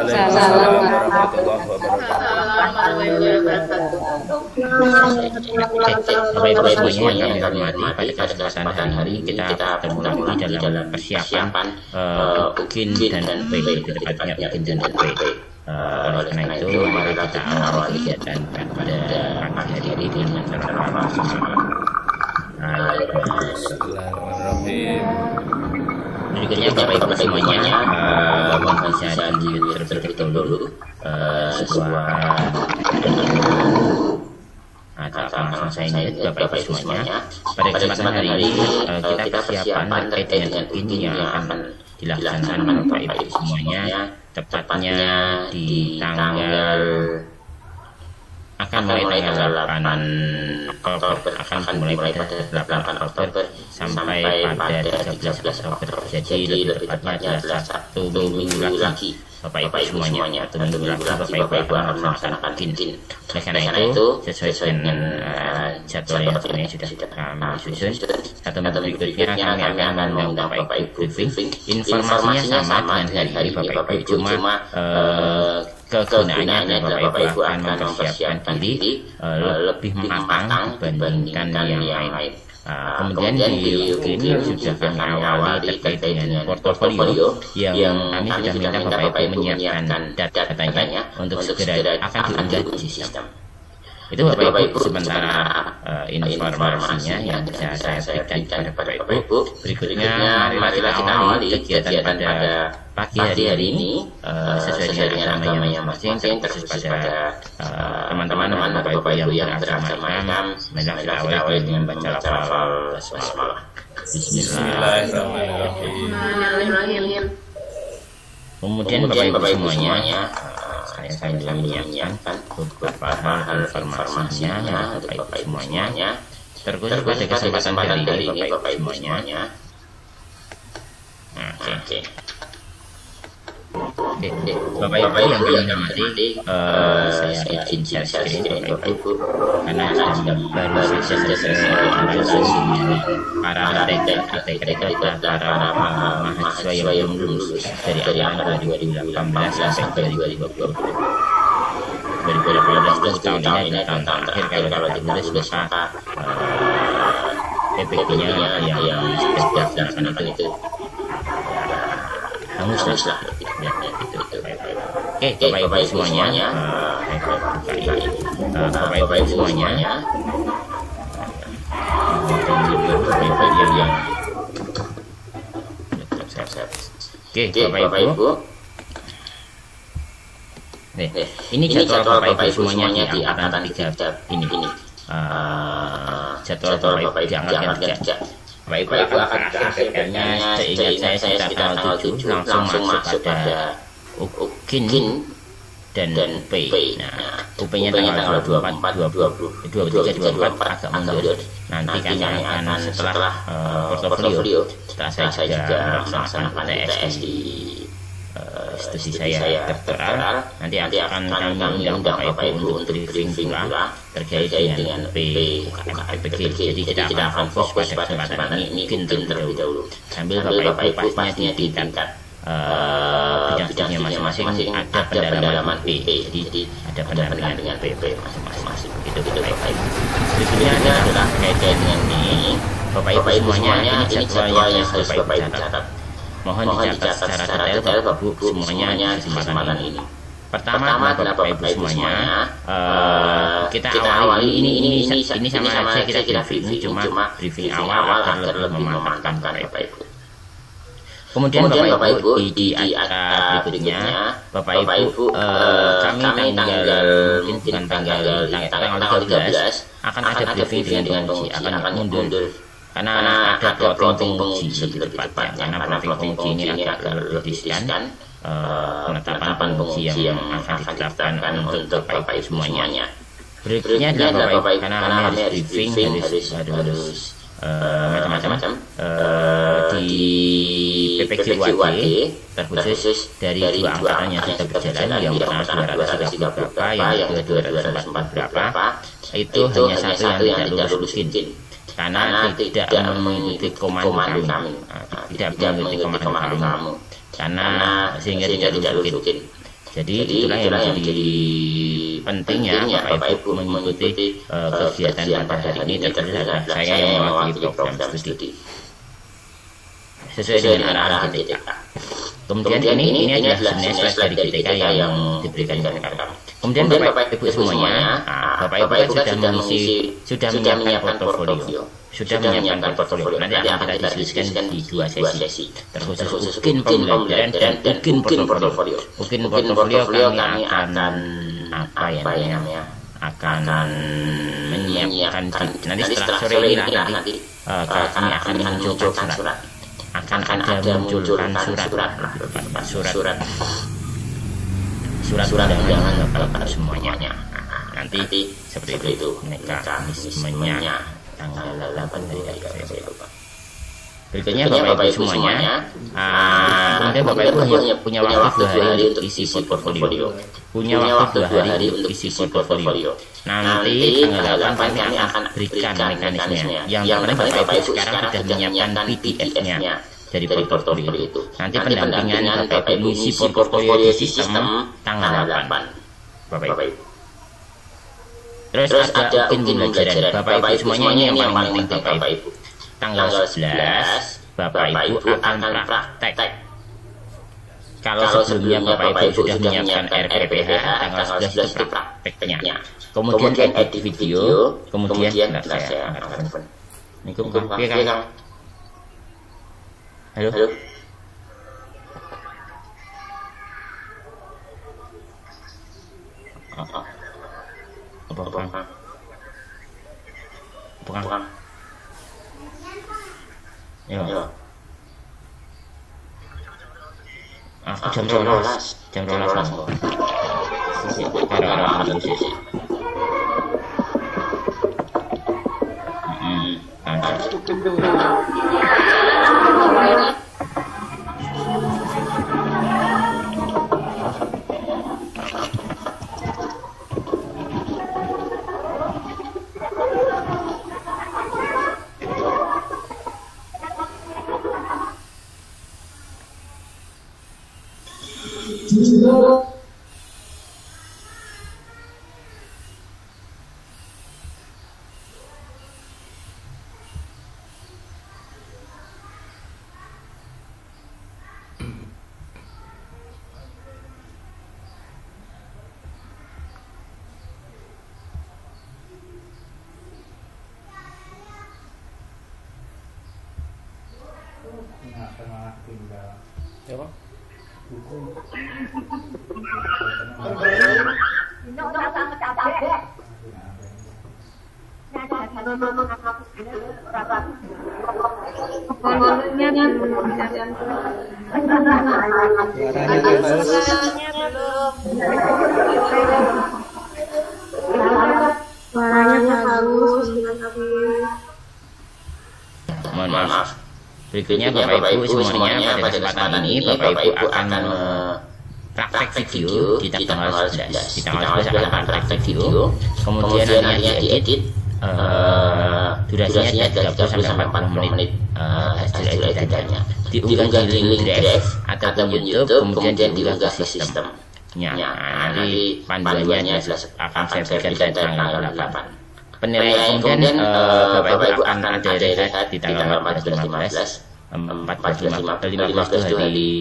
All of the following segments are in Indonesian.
Waalaikumsalam warahmatullahi wabarakatuh. Bapak Ibu semuanya yang kami hormati, pada kesempatan hari ini kita bertemu lagi dalam persiapan UKIN dan P, tepatnya UKIN dan P. Oleh karena itu, mari kita awali kegiatan pada pagi hari ini dengan cara Bismillahirrahmanirrahim. Berikutnya Bapak Ibu semuanya mohon bisa terlebih dahulu sebuah akan langsung saya ingat Bapak Ibu semuanya. Pada kesempatan hari ini kita persiapan terkait dengan UKIN yang akan dilaksanakan Bapak Ibu semuanya, tepatnya di tanggal akan mulai tanggal 8 Oktober, akan mulai pada 8 Oktober sampai pada 13 Oktober. Jadi lebih tepatnya adalah 1 minggu lagi Bapak Ibu semuanya, 1 minggu lagi Bapak Ibu akan melaksanakan UKIN. Oleh karena itu, sesuai dengan jadwal yang sebenarnya sudah kami susun, 1 minggu berikutnya kami akan mengundang Bapak Ibu briefing. Informasinya sama dengan hari ini Bapak Ibu, cuma kegunaannya adalah Bapak Ibu akan mempersiapkan diri lebih matang dibandingkan yang lain. Kemudian di UKIN sudah kami awali terkait dengan portofolio yang kami sudah minta Bapak Ibu menyiapkan datanya untuk segera akan diunggah di sistem. Itu Bapak Ibu sementara informasinya yang bisa saya berikan kepada Bapak Ibu. Berikutnya marilah kita awali kegiatan pada pagi hari ini sesuai dengan agamanya masing-masing, khusus pada teman-teman Bapak Ibu yang beragama Islam. Marilah kita awali dengan baca lafal basmalah. Bismillahirrahmanirrahim. Kemudian Bapak Ibu semuanya, saya sambil menyiapkan beberapa hal informasinya Bapak Ibu semuanya, terkhusus pada kesempatan hari ini Bapak Ibu semuanya. Oke. Bapak Ibu yang kami hormati, saya izin share screen Bapak Ibu karena baru saja selesai analisis para mahasiswa yang belum lulus dari angkatan 2018 sampai 2020. 2018 tahun ini adalah tahun terakhir kalau tidak lulus maka PPG-nya yang sudah dilaksanakan itu hangus lah. Oke, Bapak Ibu semuanya, Bapak Ibu semuanya, oke, Bapak Ibu, ini jadwal Bapak Ibu semuanya di angkatan 3 ini, jadwal Bapak Ibu di angkatan 3. Bapak Ibu akan akhirnya seingat saya sekitar tanggal 7 langsung masuk pada UKIN dan P. Nah, UP-nya tanggal 24, 23, 24 agak mundur. Nanti kami akan setelah portofolio, setelah saya juga melaksanakan TS di studi saya doktoral, nanti akan kami undang Bapak Ibu untuk briefing pula terkait dengan PPG. Jadi kita akan fokus pada kesempatan ini UKIN terlebih dahulu. Sambil Bapak Ibu pastinya di tingkat bidang-bidangnya masing-masing ada pendalaman P. Jadi ada pendampingan dengan PP masing-masing. Itu Bapak Ibu. Berikutnya adalah terkait dengan ini Bapak Ibu semuanya, ini jadwal yang harus Bapak Ibu catat. Mohon dicatat secara detail Bapak Ibu semuanya di kesempatan ini. Pertama Bapak Ibu semuanya, kita awali ini sama saja kita briefing, cuma briefing awal agar lebih memantapkan Bapak Ibu. Kemudian Bapak Ibu di acara berikutnya Bapak Ibu kami bukan tanggal 13 akan ada briefing dengan fungsi akan mundur karena ada plotting fungsi lebih tepatnya, karena plotting fungsi ini agak lebih riskan, penetapan fungsi yang akan ditetapkan untuk Bapak Ibu semuanya. Berikutnya adalah Bapak Ibu, karena kami harus briefing, harus macam-macam di PPG UAD terkhusus dari 2 angkatan yang sudah berjalan, yang pertama 230 berapa, yang kedua 204 berapa, itu hanya satu yang tidak lulus UKIN karena tidak mengikuti komando kami, tidak mengikuti komando kami karena sehingga tidak lulus UKIN. Jadi itulah yang menjadi pentingnya Bapak Ibu mengikuti kegiatan pada hari ini, terutama saya yang mewakili program studi sesuai dengan arahan GTK. Kemudian ini adalah sebenarnya slide dari GTK yang diberikan kepada kami. Kemudian Bapak Ibu semuanya, Bapak Ibu kan sudah menyiapkan portofolio. Nanti akan kita diskusikan di 2 sesi, terkhusus UKIN pembelajaran dan UKIN portofolio. UKIN portofolio kami akan akan menyiapkan nanti setelah sore ini nanti kami akan menunjukkan surat. Akan ada munculkan surat undangan Bapak semuanya. Nanti seperti itu mekanismenya tanggal 8 dari Februari. Berikutnya Bapak Ibu semuanya, kemudian Bapak Ibu hanya punya waktu 2 hari untuk isi portofolio. Punya waktu 2 hari untuk isi portofolio. Nanti tanggal 8 kami akan berikan mekanismenya. Yang paling Bapak Ibu sekarang sudah menyiapkan PDF-nya dari portofolio itu. Nanti pendampingan Bapak Ibu isi portofolio di sistem tanggal 8. Bapak Ibu. Terus ada UKIN pembelajaran. Bapak Ibu semuanya ini yang paling penting Bapak Ibu. Tanggal 11 Bapak Ibu akan praktek. Kalau sebelumnya Bapak Ibu sudah menyiapkan RPPH, tanggal 11 itu prakteknya. Kemudian edit video, kemudian saya akan telepon. Ini Kang. Halo. Bukan. Ya. Aku jam 12. Mohon maaf. Berikutnya Bapak Ibu semuanya pada kesempatan ini Bapak Ibu akan praktek video di tanggal 11. Di tanggal 11 akan praktek video. Kemudian nanti diedit. Durasinya 30-40 menit hasil editannya. Diunggah di link Drive ataupun YouTube, kemudian diunggah ke sistem. Nanti panduannya akan saya berikan tanggal 8. Penilaian kemudian Bapak Ibu akan ada rehat di tanggal 14-15 itu hari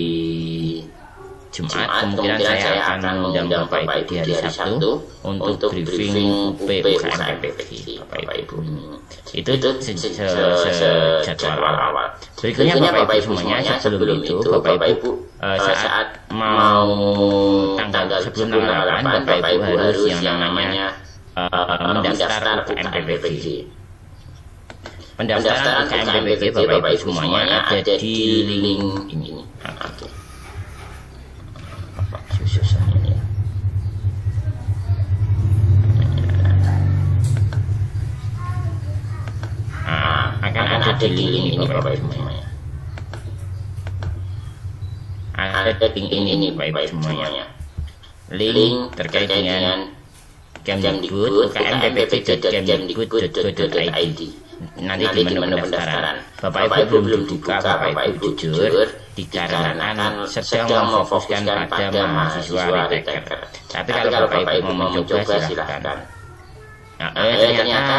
Jumat. Kemungkinan saya akan mengundang Bapak Ibu di hari Sabtu untuk briefing UKM PPP Bapak Ibu. Itu sejadwal awal. Berikutnya Bapak Ibu semuanya, sebelum itu Bapak Ibu saat mau sebelum tanggal 8 Bapak Ibu harus yang namanya mendaftar UKM PPP. Pendaftaran UKM PPP Bapak Ibu semuanya ada di link ini. Akan ada di link ini Bapak Ibu semuanya. Ada link ini Bapak Ibu semuanya. Link terkait dengan Kemdikbud, UKM PPP.kemdikbud.go.id. nanti di menu pendaftaran. Bapak Ibu belum dibuka, Bapak Ibu jujur dikarenakan sedang memfokuskan pada mahasiswa retaker. Tapi kalau Bapak Ibu mau mencoba silahkan. Nah, ternyata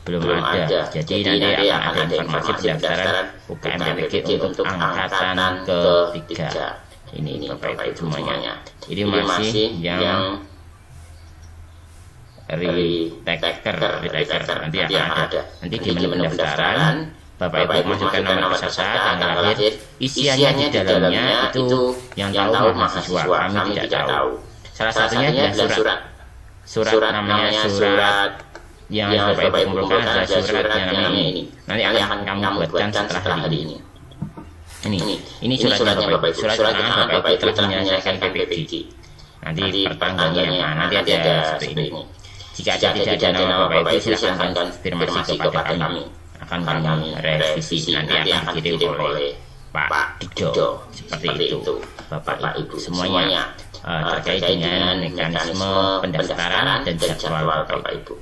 belum ada. Jadi nanti akan ada informasi pendaftaran UKM PPG untuk angkatan ketiga. Ini Bapak Ibu semuanya. Ini masih yang retaker nanti akan ada. Nanti di menu pendaftaran Bapak Ibu masukkan nomor peserta, tanggal lahir, isiannya di dalamnya itu yang tahu mahasiswa, kami tidak tahu. Salah satunya adalah surat namanya surat yang Bapak Ibu kumpulkan adalah surat yang namanya ini. Nanti akan kami buatkan setelah hari ini. Ini suratnya Bapak Ibu. Surat tangan Bapak Ibu telah menyelesaikan PPG. Nanti pertanggalnya nanti ada seperti ini. Jika tidak ada nama Bapak Ibu, silakan konfirmasi kepada kami. Akan kami revisi. Nanti akan dikirim oleh Pak Dido. Seperti itu, Bapak Ibu semuanya terkait dengan mekanisme pendaftaran dan jadwal Bapak Ibu.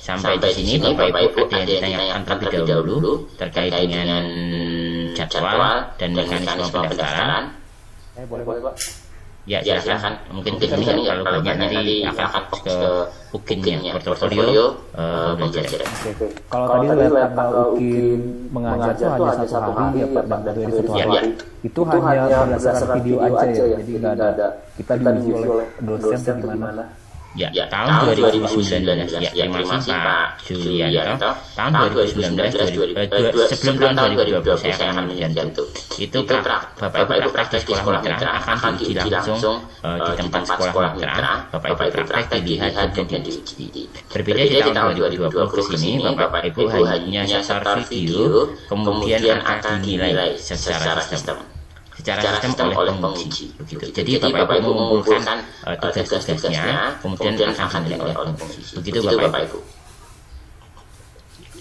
Sampai di sini Bapak Ibu ada yang ditanyakan terlebih dahulu terkait dengan jadwal dan mekanisme pendaftaran. Boleh Pak. Ya, silakan. Mungkin ini kalau banyak nanti akan ke UKIN-nya, portofolio pembelajaran. Kalau tadi lihat tanggal UKIN mengajar itu hanya satu hari ya Pak, dari satu hari. Itu hanya berdasarkan video aja ya, jadi nggak ada kita diuji oleh dosen di mana. Ya, tahun 2019 ya, terima kasih Pak Julianto. Tahun 2019 sebelum tahun 2020 saya akan menjantung. Itu Bapak Ibu praktek di sekolah mitra akan diuji langsung di tempat sekolah mitra. Bapak Ibu praktek dilihat dan diuji. Berbeda di tahun 2020 ke sini, Bapak Ibu hanya sasar video, kemudian akan dinilai secara sistem oleh penguji begitu. Jadi Bapak Ibu mengumpulkan tugas-tugasnya, kemudian akan dinilai oleh penguji. Begitu Bapak Ibu.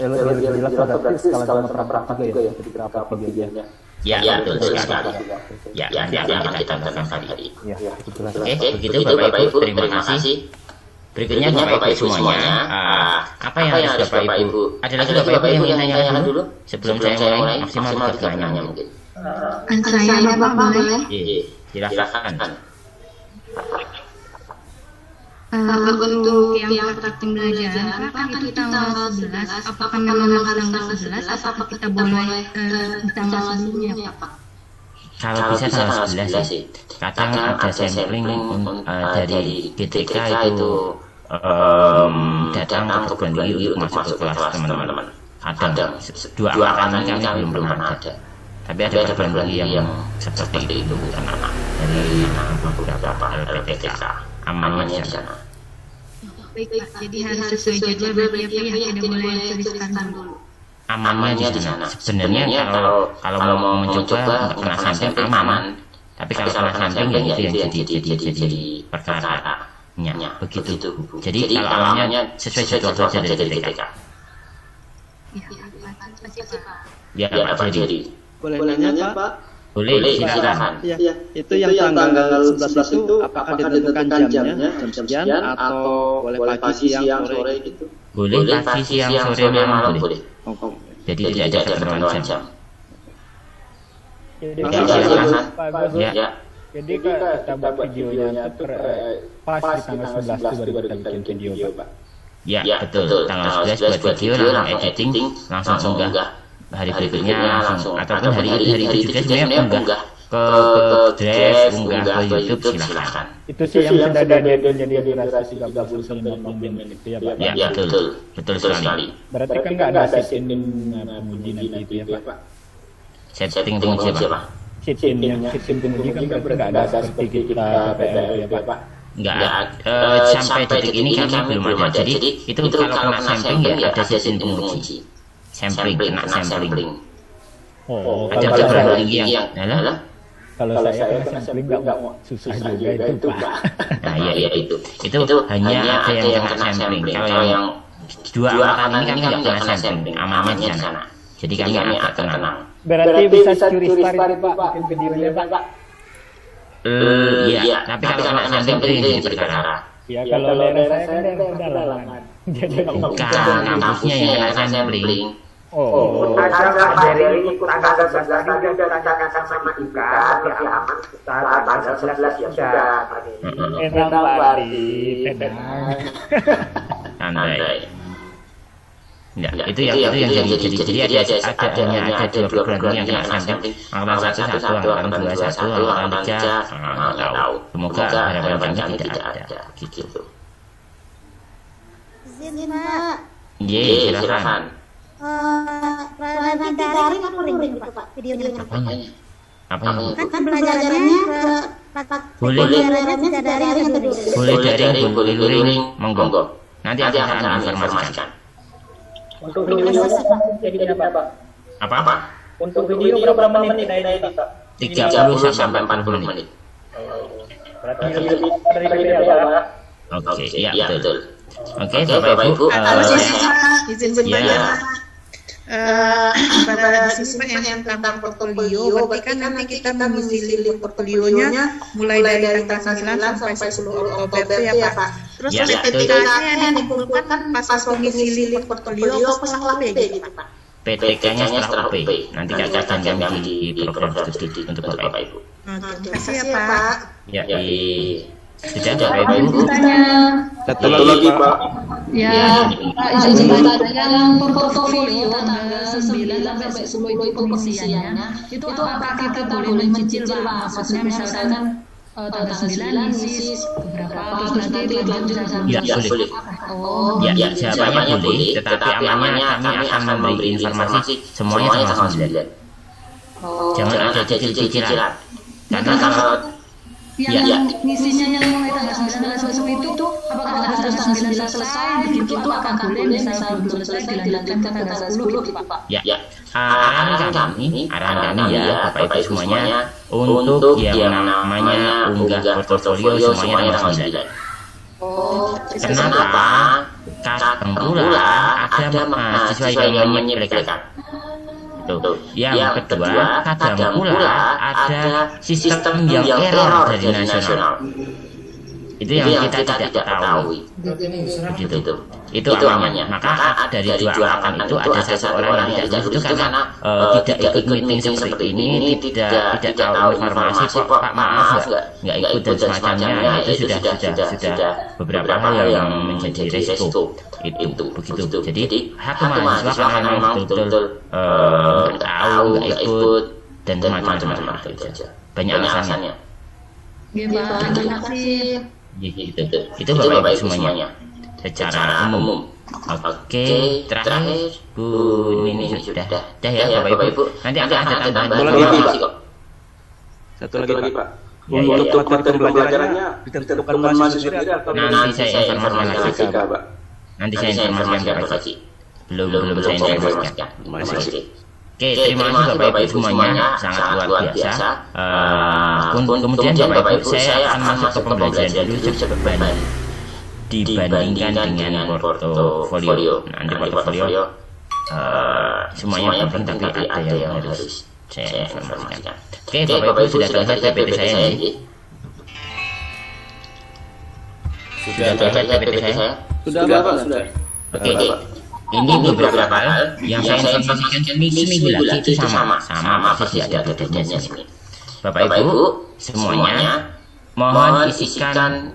Jelas berarti skala praktik ya, ketika PPG-nya. Ya, betul sekali. Ya, nanti akan kita tentang hari. Oke, begitu Bapak Ibu, terima kasih. Berikutnya Bapak Ibu semuanya, apa yang harus Bapak Ibu? Ada lagi Bapak Ibu yang ingin nanya dulu sebelum saya mulai maksimal bertanya mungkin. Saya Bapak boleh? Silakan. Untuk yang praktik belajar, apakah itu tanggal 11? Apakah memang harus tanggal 11 atau kita boleh di tanggal sebelumnya Pak? Kalau bisa tanggal 11 sih. Kadang ada sampling dari GTK itu datang ke perguruan tinggi untuk masuk ke kelas teman-teman. Kadang dua angkatan kami belum pernah ada. Tapi ada perguruan tinggi yang seperti itu dari beberapa LPTK. Amannya di sana. Baik Pak, jadi harus sesuai jadwal berarti ya, tidak boleh tuliskan dulu. Amannya di sana. Sebenarnya kalau mau mencoba nggak kena sampling aman. Tapi kalau kena sampling ya itu yang jadi perkaranya. Begitu. Jadi kalau amannya sesuai jadwal saja dari GTK. Ya, Pak Jadi. Boleh nanya Pak? Boleh, silakan. Ya, itu yang tanggal 11 itu apakah ditentukan jamnya, jam sekian atau boleh pagi, siang, sore gitu? Boleh pagi, siang, sore, malam boleh. Jadi tidak ada ketentuan jam. Jadi silakan. Ya. Jadi kita buat videonya pas di tanggal 11 itu baru kita bikin video Pak. Ya, betul. Tanggal 11 buat video, langsung editing, langsung unggah. Hari berikutnya langsung ataupun hari itu juga sebenarnya unggah ke Drive, unggah ke YouTube silakan. Itu sih yang sudah ada jadi durasi 30-50 menit itu ya Pak. Ya, betul sekali. Berarti kan nggak ada setting penguji nanti itu ya Pak. Setting penguji apa? Setting penguji kan nggak ada seperti kita PPL ya Pak. Enggak, sampai detik ini kami belum ada. Jadi itu kalau kena sampling ya ada setting penguji. Kena sampling. Ada beberapa tinggi yang kalau saya kena sampling nggak susah juga itu Pak. Nah ya itu hanya ada yang kena sampling. Kalau yang dua angkatan ini kami nggak kena sampling, amannya di sana. Jadi kami agak tenang. Berarti bisa curi start Pak, bikin videonya Pak. Iya, tapi kalau kena sampling itu yang jadi perkara. Ya kalau daerah saya kan daerah pedalaman. Bukan, kampusnya yang kena sampling. Oh. Ada dari ikut tanggal 11 tadi udah tanyakan sama Ika, masih aman. Tanggal 11 ya sudah. Tenang berarti, tenang. Santai. Ya, itu yang jadi ada dua perguruan tinggi yang kena sampling. Angkatan 1 angkatan 2 1, angkatan 3 nggak tahu. Semoga harapan kami tidak ada. Gitu. Izin Pak. Iya, silakan. Nanti daring atau link itu Pak videonya? Apanya? Kan belajarannya Boleh daring atau link? Boleh daring, boleh luring, monggo. Nanti akan informasikan. Untuk video jadi berapa? Apa? Untuk video berapa menit ini Pak? 30 sampai 40 menit. Berarti lebih dari video Pak. Oke, iya betul. Oke, Bapak Ibu, izin sebentar. Pada siswa yang tentang portfolio, berarti kan nanti kita mengisi portfolionya mulai dari tanggal 9 sampai 10 Oktober ya Pak. Terus PTK-nya yang dikumpulkan pas mengisi portfolio setelah UP gitu Pak. PTK-nya setelah UP. Nanti akan kami di program studi untuk Bapak Ibu. Terima kasih ya Pak. Ya, sudah Bapak Ibu. Satu lagi Pak. Ya, izin sebentar, yang portofolio tanggal 9 sampai 10 itu pengisiannya, itu apakah kita boleh mencicil Pak? Maksudnya misalkan tanggal 9 isi beberapa, terus nanti lanjut sampai Ya, boleh. Ya, jawabannya boleh, tetapi amannya kami akan memberi informasi semuanya tanggal 9. Jangan ada cicil-cicilan. Karena kalau yang ngisinya yang mulai tanggal 9 sampai 10 itu apakah harus tanggal 9 selesai begitu apakah boleh misalnya belum selesai dilanjutkan ke tanggal 10 Pak? Ya, arahan kami ya Bapak Ibu semuanya untuk yang namanya unggah portofolio semuanya tanggal 9. Kenapa? Kadang pula ada mahasiswa yang menyepelekan. Yang kedua, kadang pula ada sistem yang error dari nasional. Itu yang kita tidak tahu. Begitu. Itu amannya. Maka dari dua angkatan itu ada satu orang yang tidak itu karena tidak ikut meeting seperti ini, tidak tahu informasi Pak maaf nggak ikut dan semacamnya. Itu sudah beberapa hal yang menjadi resiko. Itu begitu. Jadi hak mahasiswa karena memang betul-betul tahu nggak ikut dan macam-macam itu. Banyak alasannya. Terima kasih. Gitu. Itu Bapak Ibu semuanya secara umum. Oke, terakhir Bu ini sudah ya Bapak Ibu. Nanti akan ada tambahan informasi kok. Satu lagi Pak. Untuk materi pembelajarannya ditentukan mahasiswa sendiri atau nanti saya informasikan lagi Pak. Nanti saya informasikan lagi. Belum saya informasikan. Oke, terima kasih Bapak Ibu semuanya, sangat luar biasa. Kemudian Bapak Ibu saya akan masuk ke pembelajaran dulu sebentar dibandingkan dengan portofolio. Nanti portofolio semuanya penting tapi ada yang harus saya informasikan. Oke, Bapak Ibu sudah terlihat PPT saya ini. Sudah terlihat PPT saya? Sudah Pak, sudah. Oke. Ini beberapa hal yang saya informasikan seminggu lagi itu sama persis ada bedanya sini. Bapak Ibu semuanya mohon isikan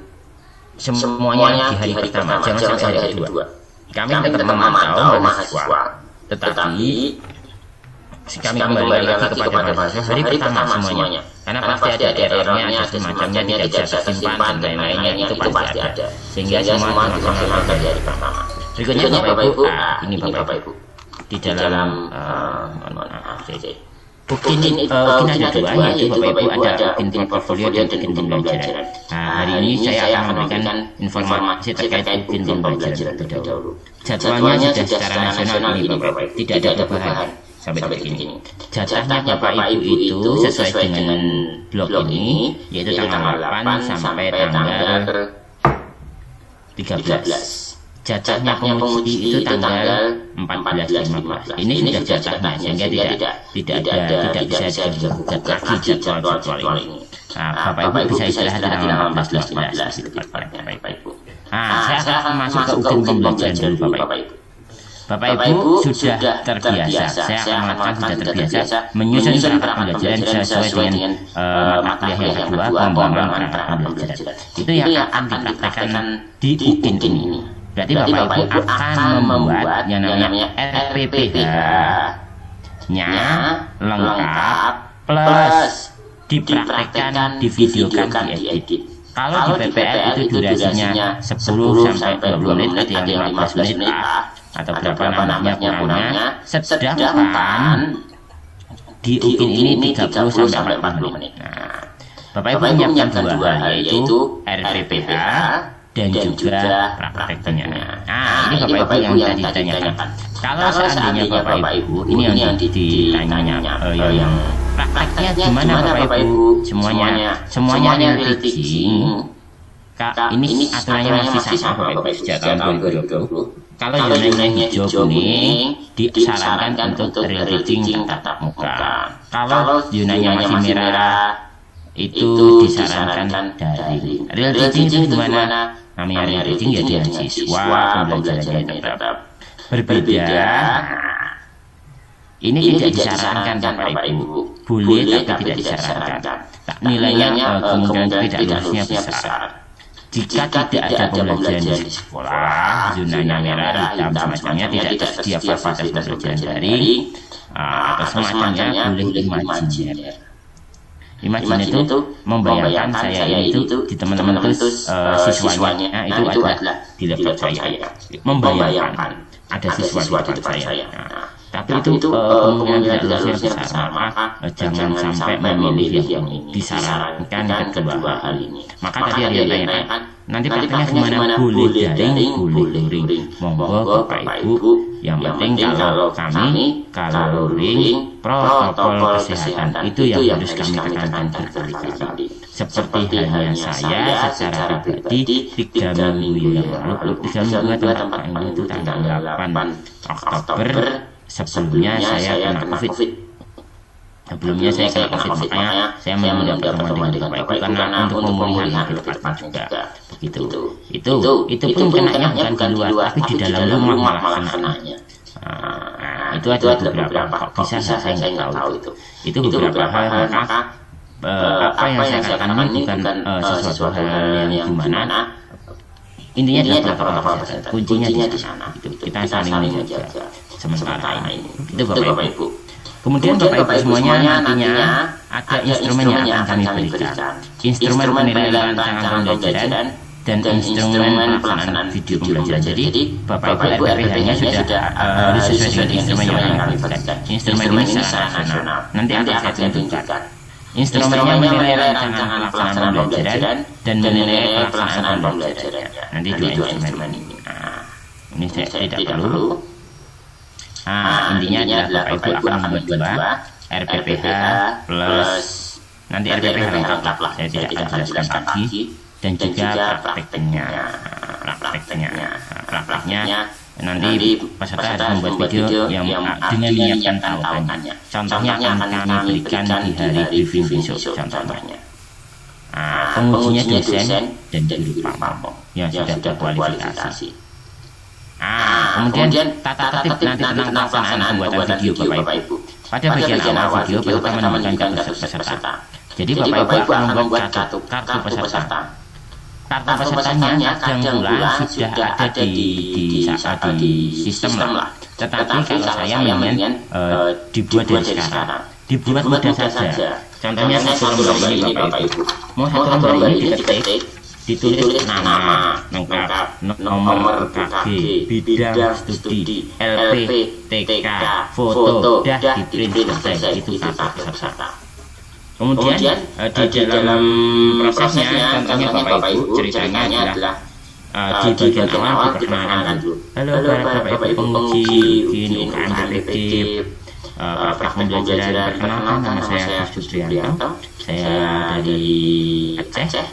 semuanya di hari pertama, jangan sampai hari kedua. Kami tetap memantau mahasiswa, tetapi kami kembali lagi kepada mahasiswa hari pertama semuanya. Karena pasti ada errornya, ada semacamnya tidak bisa tersimpan dan lain-lainnya itu pasti ada. Sehingga semua dilaksanakan dari hari pertama. Berikutnya Bapak Ibu, ini Bapak Ibu di dalam Ukin ada dua, yaitu Bapak Ibu ada Ukin portfolio dan Ukin pembelajaran. Nah, hari ini saya akan memberikan informasi terkait Ukin pembelajaran terlebih dahulu. Jadwalnya sudah secara nasional ini Bapak Ibu, tidak ada perubahan sampai detik ini. Jadwalnya Bapak Ibu itu sesuai dengan blok ini, yaitu tanggal 8 sampai tanggal 13. Jatahnya penguji itu tanggal 14-15. Ini sudah jatahnya sehingga tidak bisa digugat lagi jadwal ini. Nah, Bapak Ibu bisa istirahat di tanggal 14-15 Bapak Ibu. Saya akan masuk ke UGEN pembelajaran dulu Bapak Ibu. Bapak Ibu sudah terbiasa, saya akan mengatakan sudah terbiasa menyusun perangkat pembelajaran sesuai dengan mata kuliah yang kedua, pengembangan perangkat pembelajaran. Itu yang akan dipraktekkan di UGEN ini. Berarti Bapak Ibu akan membuat yang namanya RPPH-nya lengkap plus dipraktekkan, divideokan, diedit. Kalau di PPL itu durasinya 10 sampai 20 menit, ada yang 15 menit atau berapa namanya kurangnya. Sedangkan di UGEN ini 30 sampai 40 menit. Nah, Bapak Ibu menyiapkan dua hal, yaitu RPPH dan juga prakteknya. Nah, ini Bapak Ibu yang tadi ditanyakan. Kalau seandainya Bapak Ibu ini yang ditanya yang prakteknya gimana Bapak Ibu? Semuanya real teaching. Ini aturannya masih sama Bapak Ibu sejak tahun 2020. Kalau zona hijau kuning disarankan untuk real teaching tatap muka. Kalau zonanya masih merah itu disarankan daring. Real teaching itu gimana? Namanya real teaching ya dia siswa pembelajarannya tetap berbeda. Ini tidak disarankan Bapak Ibu, boleh tapi tidak disarankan. Nilainya kemungkinan tidak lulusnya besar. Jika tidak ada pembelajaran di sekolah, zonanya merah, hitam, semacamnya, tidak tersedia fasilitas pembelajaran daring atau semacamnya, boleh imajiner. Imajiner itu membayangkan saya ini itu di teman-teman itu siswanya itu adalah di level saya. Membayangkan ada siswa di depan saya. Tapi itu kemungkinan tidak lulusnya besar, maka jangan sampai memilih yang ini. Disarankan kedua hal ini. Maka tadi ada yang tanyakan, nanti prakteknya gimana? Boleh daring, boleh luring. Monggo Bapak Ibu, yang penting kalau kami, kalau luring, protokol kesehatan itu yang harus kami tekankan berkali-kali. Seperti hanya saya secara pribadi 3 minggu yang lalu, 3 minggu itu tanggal 8 Oktober, sebelumnya saya kena COVID. Sebelumnya saya kena COVID, makanya saya mendapat pertemuan dengan Bapak Ibu karena untuk pemulihan yang cepat juga. Begitu. Itu pun kenanya bukan di luar, tapi di dalam rumah malah kenanya. Itu ada beberapa, kok bisa saya nggak tahu itu. Itu beberapa hal, maka apa yang saya katakan ini bukan sesuatu hal yang gimana. Intinya adalah protokol kesehatan. Kuncinya di sana. Kita saling menjaga sementara ini. Itu Bapak Ibu. Kemudian Bapak Ibu semuanya nantinya ada instrumen yang akan kami berikan. Instrumen penilaian rancangan pembelajaran dan instrumen pelaksanaan video pembelajaran. Jadi Bapak Ibu RPPH-nya sudah harus sesuai dengan instrumen yang kami berikan. Instrumen ini secara nasional. Nanti akan saya tunjukkan. Instrumennya menilai rancangan pelaksanaan pembelajaran dan menilai pelaksanaan pembelajaran. Nanti dua instrumen ini. Ini saya tidak perlu. Intinya adalah Bapak Ibu akan membuat dua RPPH plus nanti RPPH lengkap lah, saya tidak akan jelaskan lagi, dan juga prakteknya nanti peserta harus membuat video yang dengan menyiapkan tautannya. Contohnya akan kami berikan di hari briefing besok contohnya. Pengujinya dosen dan guru pamong yang sudah berkualifikasi. Kemudian tata tertib nanti tentang pelaksanaan pembuatan video Bapak Ibu. Pada bagian awal video peserta menemukan kartu peserta. Jadi Bapak Ibu akan membuat kartu peserta. Kartu pesertanya kadang pula sudah ada di sistem lah. Tetapi kalau saya ingin dibuat dari sekarang, dibuat mudah saja. Contohnya satu lembar ini Bapak Ibu. Mau satu lembar ini diketik, ditulis nama lengkap, nomor UKG, bidang studi, LP, TK, foto, dah diprint selesai. Itu kartu peserta. Kemudian di dalam prosesnya, contohnya Bapak Ibu, ceritanya adalah di bagian awal diperkenalkan dulu. Halo Bapak Ibu penguji UKM detektif praktek pembelajaran, perkenalkan nama saya Agus Supriyanto, saya dari Aceh.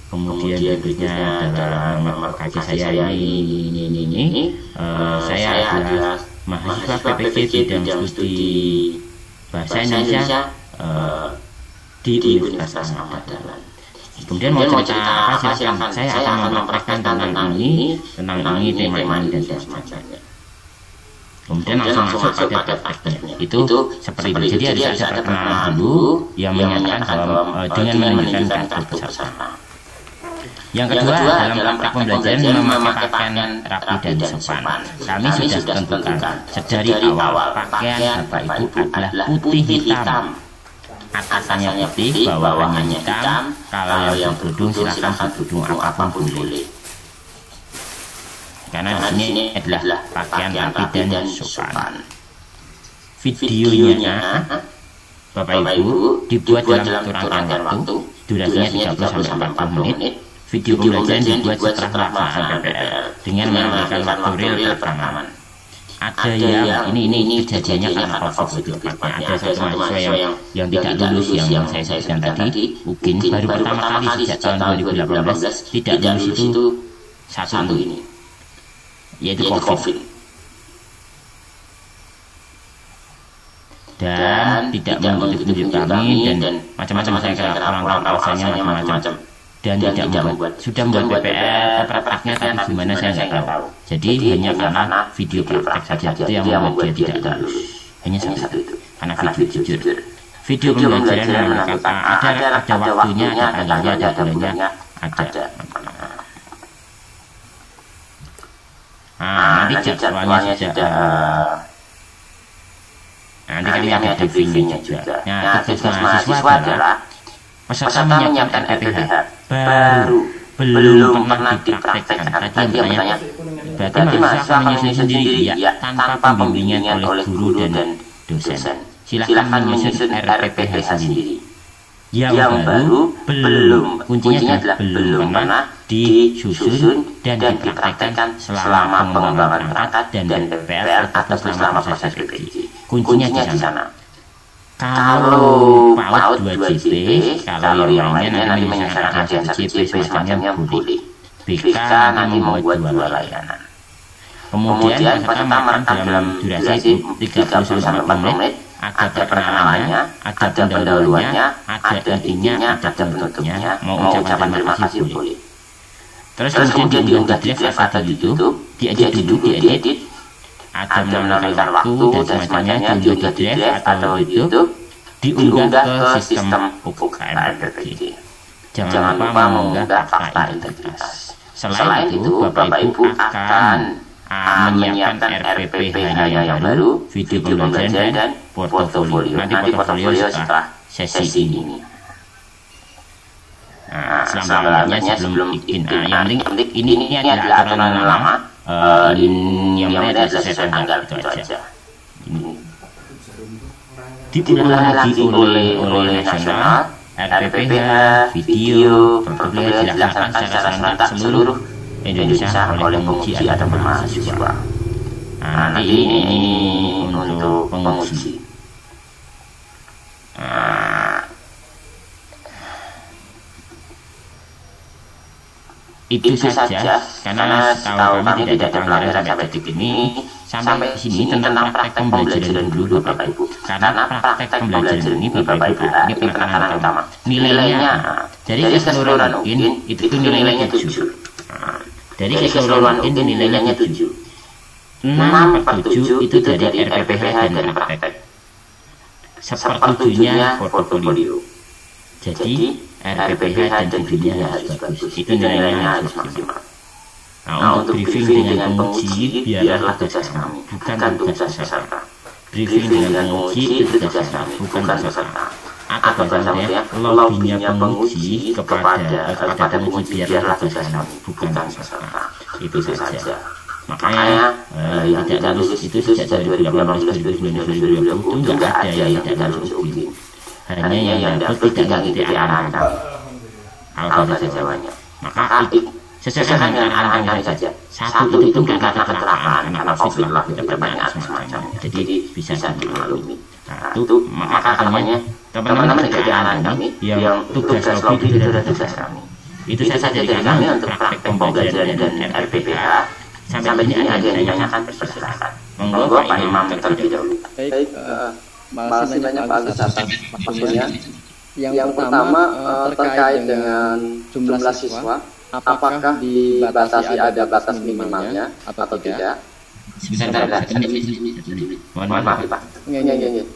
Kemudian berikutnya adalah nomor UKG saya ini. Saya adalah mahasiswa PPG bidang studi Bahasa Indonesia di Universitas Madalan. Kemudian mau cerita apa silakan, saya akan mempraktekkan tentang ini tema ini dan sebagainya. Kemudian langsung masuk pada prakteknya. Itu seperti itu. Jadi ada perkenalan dulu yang menyatakan bahwa dengan menunjukkan kartu peserta. Yang kedua, dalam praktek pembelajaran memakai pakaian rapi dan sopan. Kami sudah tentukan sedari awal pakaian Bapak Ibu adalah putih hitam. Atasannya putih, bawahannya hitam. Kalau yang berkerudung silakan berkerudung apapun boleh. Karena di sini adalah pakaian rapi dan sopan. Videonya Bapak Ibu dibuat dalam rangkaian waktu, durasinya 30-40 menit. Video pembelajaran dibuat setelah pelaksanaan PPL dengan menggunakan waktu real rekaman. Ada yang ini kejadiannya karena COVID itu tepatnya. Ada satu mahasiswa yang tidak lulus yang saya sebutkan tadi, mungkin baru pertama kali sejak tahun 2018 tidak lulus itu satu ini, yaitu COVID. Dan tidak mengikuti video kami dan macam-macam saya kira orang alasannya macam-macam. Dan tidak membuat, sudah membuat PPL prakteknya tapi gimana saya nggak tahu. Jadi hanya karena video praktek saja itu yang membuat dia tidak lulus. Hanya satu itu, karena video jujur. Video pembelajaran memang ada waktunya, ada tanggalnya, ada bulannya, ada. Nanti jadwalnya sudah. Nanti kami ada briefingnya juga. Nah, tugas mahasiswa adalah peserta menyiapkan RPPH baru belum pernah dipraktekkan. Tadi yang bertanya, berarti mahasiswa akan menyusun sendiri ya tanpa pembimbingan oleh guru dan dosen. Silakan menyusun RPPH sendiri. Yang baru belum, kuncinya adalah belum pernah disusun dan dipraktekkan selama pengembangan perangkat dan PPL atau selama proses PPJ. Kuncinya di sana. Kalau PAUD 2JP, kalau yang lainnya nanti menyesuaikan dengan JP semacamnya boleh. BK nanti membuat 2 layanan. Kemudian peserta merekam dalam durasi 30-40 menit. Ada perkenalannya, ada pendahuluannya, ada intinya, ada penutupnya. Mau ucapan terima kasih boleh. Terus kemudian diunggah di drive atau di YouTube, diedit dulu, diedit. Ada menambahkan waktu dan semacamnya, diunggah di drive atau YouTube, diunggah ke sistem UKM PPJ. Jangan lupa mengunggah fakta integritas. Selain itu, Bapak Ibu akan menyiapkan RPPH yang baru, video pembelajaran dan portofolio. Nanti portofolio setelah sesi ini. Selanjutnya sebelum bikin, yang penting ini adalah aturan lama. Yang penting adalah sesuai tanggal itu aja. Diulang lagi oleh nasional, RPPH, video, portofolio dilaksanakan secara serentak seluruh Indonesia oleh penguji atau mahasiswa. Nanti ini untuk penguji. Itu saja, karena setahu kami tidak ada pelanggaran sampai detik ini. Sampai sini tentang praktek pembelajaran dulu Bapak Ibu. Karena praktek pembelajaran ini Bapak Ibu ini penekanan utama. Nilainya dari keseluruhan mungkin itu nilainya 7. Dari keseluruhan mungkin nilainya 7. 6/7 itu dari RPPH dan praktek. 1/7-nya portofolio. Jadi RPPH dan videonya harus bagus. Itu nilainya harus maksimal. Nah, untuk briefing dengan penguji biarlah tugas kami, bukan tugas peserta. Briefing dengan penguji itu tugas kami, bukan peserta. Atau bahasa saya, lobbynya penguji kepada penguji biarlah tugas kami, bukan peserta. Itu saja. Makanya yang tidak lulus itu sejak 2018, 2019, 2020 itu nggak ada yang tidak lulus ujian. Hanya yang dapat tidak mengikuti arahan kami. Kalau bahasa Jawanya. Maka sesuai dengan arahan kami saja. Satu itu karena kecelakaan, karena COVID lah, kita banyak semacamnya. Jadi bisa dimaklumi. Nah, itu maka katanya teman-teman mengikuti arahan kami. Yang tugas lobby itu adalah tugas kami. Itu saja dari kami untuk praktek pembelajaran dan RPPH. Sampai ini ada yang ditanyakan, persilakan. Monggo Pak Imam terlebih dahulu. Baik, makasih banyak Pak Agus atas waktunya. Yang pertama terkait dengan jumlah siswa, apakah dibatasi ada batas minimalnya atau tidak? Sebentar, satu menit. Mohon maaf, Pak. Nggak.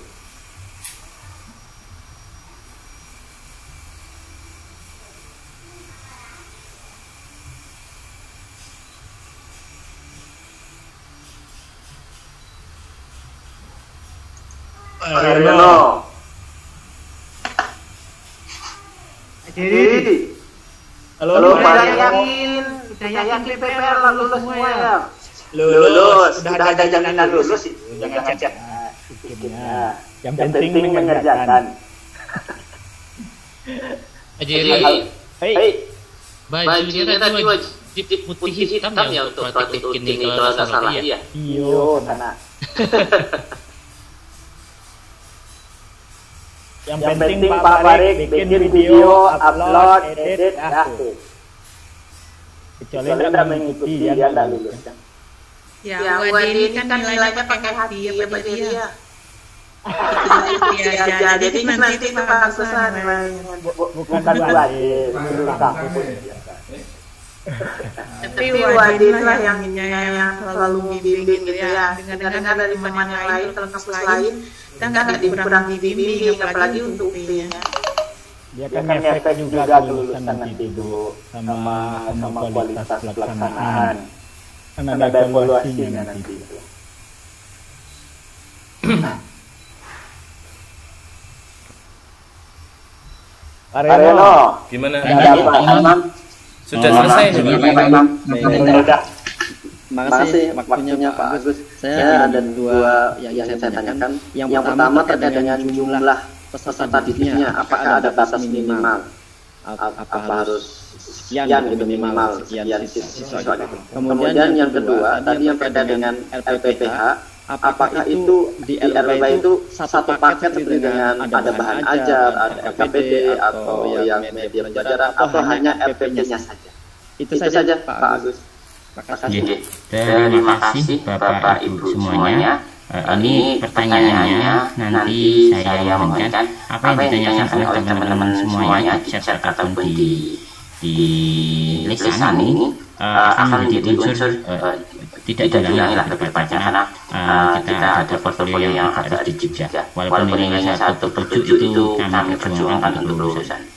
Areno. Jadi, halo Pak Yakin, saya yakin PPR lulus semua ya. Lulus, sudah ada jaminan lulus, jangan chat. Yang penting mengerjakan. Jadi, Hei, bajunya tadi wajib putih hitam ya untuk praktik ini kalau nggak salah ya. iyo, karena yang penting Pak Farik bikin video, upload, edit, kecuali tidak mengikuti dia tidak lulus. Ya, Wadini kan nilainya pakai hati ya Pak dia. Ya, jadi nanti itu bagusan nilainya. Bukan Wadin, Tapi Wadin lah yang selalu bimbing gitu ya. Dengar-dengar dari teman yang lain, kampus lain, kita nggak kurang dibimbing, apalagi untuk UP-nya. Dia kan efek juga kelulusan nanti itu sama kualitas pelaksanaan. Kan ada evaluasinya nanti. Areno. Gimana? Sudah selesai sudah. Makasih waktunya Pak Agus. Saya ada dua yang saya tanyakan. Yang pertama terkait dengan jumlah peserta didiknya, apakah ada batas minimal? Apa harus sekian gitu minimal sekian siswa gitu. Kemudian yang kedua tadi yang terkait dengan LPPH, apakah itu di LPPH itu satu paket seperti dengan ada bahan ajar, ada LKPD atau yang media pembelajaran atau hanya LPP-nya saja? Itu saja Pak Agus. Terima kasih Bapak Ibu semuanya. Ini pertanyaannya nanti saya mohonkan apa yang ditanyakan oleh teman-teman semuanya di chat ataupun di lisan ini akan menjadi unsur tidak diulangi lah karena kita ada portfolio yang harus dijaga. Walaupun nilai 1/7 itu kami perjuangkan untuk lulusan.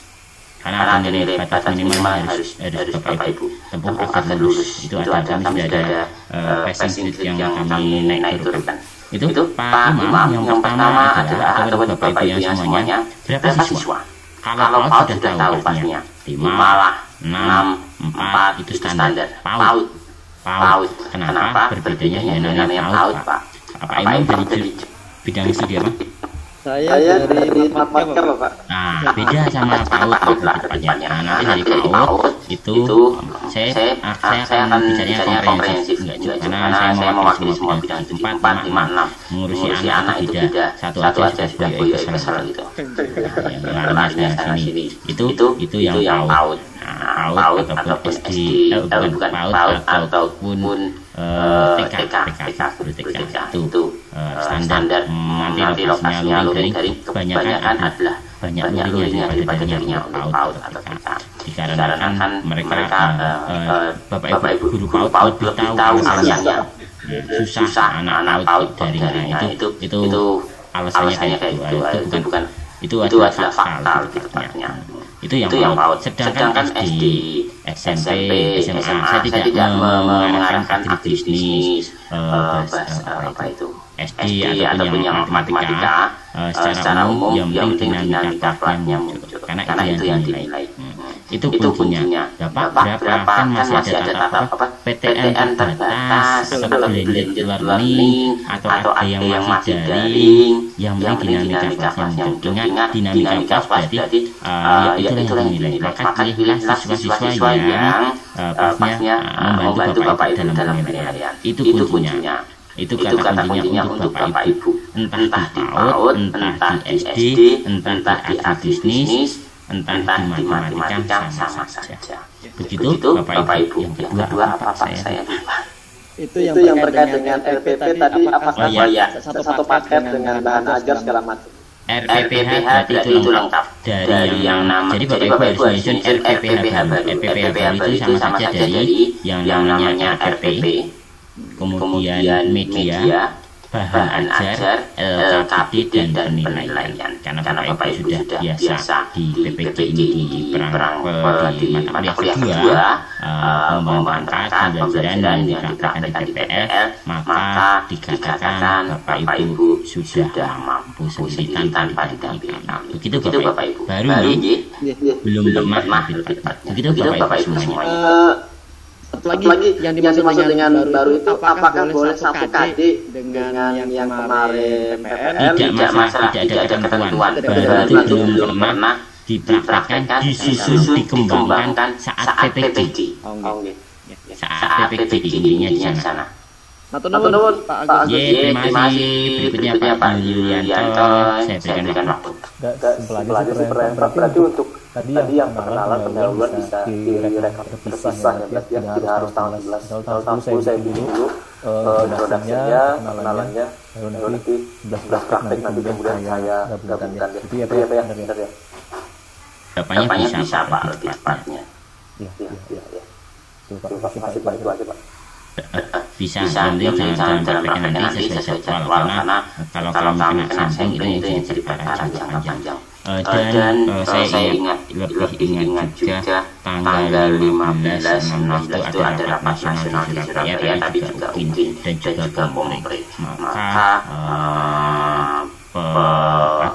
Karena ada nilai batas minimal harus Bapak Ibu tempuh agar lulus. Itu ada kami sudah ada passing grade yang kami naik turunkan. Itu Pak Imam yang pertama adalah atau Bapak Ibu yang semuanya berapa siswa? Kalau PAUD sudah tahu pastinya 5 lah, 6, 4 itu standar. PAUD. Kenapa berbedanya namanya PAUD Pak? Pak Imam dari bidang studi apa? Saya dari matematika Pak. Nah, beda sama PAUD depannya. Nanti dari PAUD itu saya akan bicaranya komprehensif enggak juga karena saya mewakili semua bidang itu 4, 5, 6 mengurusi anak itu beda. Satu aja sudah kesal gitu. Yang sini itu yang PAUD. PAUD ataupun SD, bukan PAUD ataupun TK itu standar. Nanti lokasinya luring garing kebanyakan adalah banyak luringnya darinya PAUD atau TK. Dikarenakan mereka Bapak Ibu guru PAUD lebih tahu alasannya susah anak PAUD daringnya itu alasannya kayak gitu. Itu adalah fakta gitu. Itu yang PAUD. Sedangkan SD, SMP, SMA saya tidak mengarahkan ke bisnis apa itu SD ataupun yang matematika secara umum yang penting dinamika kelasnya muncul karena itu yang dinilai. Itu kuncinya. Berapa kan masih ada apa PTN terbatas atau blended learning atau ada yang masih daring yang penting dinamika kelasnya muncul. Ingat dinamika kelas berarti itulah yang dinilai. Maka pilihlah siswa-siswa yang pastinya membantu Bapak Ibu dalam penilaian. Itu kuncinya. Itu kata kuncinya untuk Bapak Ibu. Entah di PAUD, entah di SD, entah di agribisnis, entah di matematika sama saja. Begitu Bapak Ibu. Yang kedua apa saya lupa. Itu yang terkait dengan LPP tadi apakah satu paket dengan bahan ajar segala macam? RPPH berarti itu lengkap dari yang nama. Jadi Bapak Ibu harus menyusun RPPH baru. RPPH baru itu sama saja dari yang namanya RPP, kemudian media, bahan ajar, LKPD dan penilaian. Karena Bapak Ibu sudah biasa di PPG ini di perang di mata kuliah kedua pengembangan pangkat, pembelajaran yang dipraktikkan di PPL, maka dikatakan Bapak Ibu sudah mampu sendiri tanpa didampingi. Begitu Bapak Ibu. Baru belum pernah. Begitu Bapak Ibu semuanya. Satu lagi yang dimaksud dengan baru itu apakah boleh satu KD dengan yang kemarin PPL? Tidak masalah, tidak ada ketentuan. Baru itu belum pernah dipraktekkan, disusun, dikembangkan saat PPG. Saat PPG intinya di sana. Matur nuwun Pak Agus. Terima kasih. Berikutnya Pak Yulianto, saya berikan waktu. Berarti untuk tadi yang perkenalan pendahuluan bisa direkam terpisah ya, tidak harus tahun 11 tahun 10 saya dulu dasarnya kenalannya baru nanti 11 praktek nanti kemudian saya gabungkan ya. Itu ya Pak ya, benar ya. Bapaknya bisa Pak lebih tepatnya. Iya. Terima kasih Pak, itu aja Pak. Bisa nanti jangan terpikir nanti sesuai jadwal karena kalau kami kena sambung itu jadi perkara jangka panjang. Dan saya lebih ingat juga tanggal 15 16 itu ada rapat nasional di Surabaya tapi juga UIN dan juga Komprek. Maka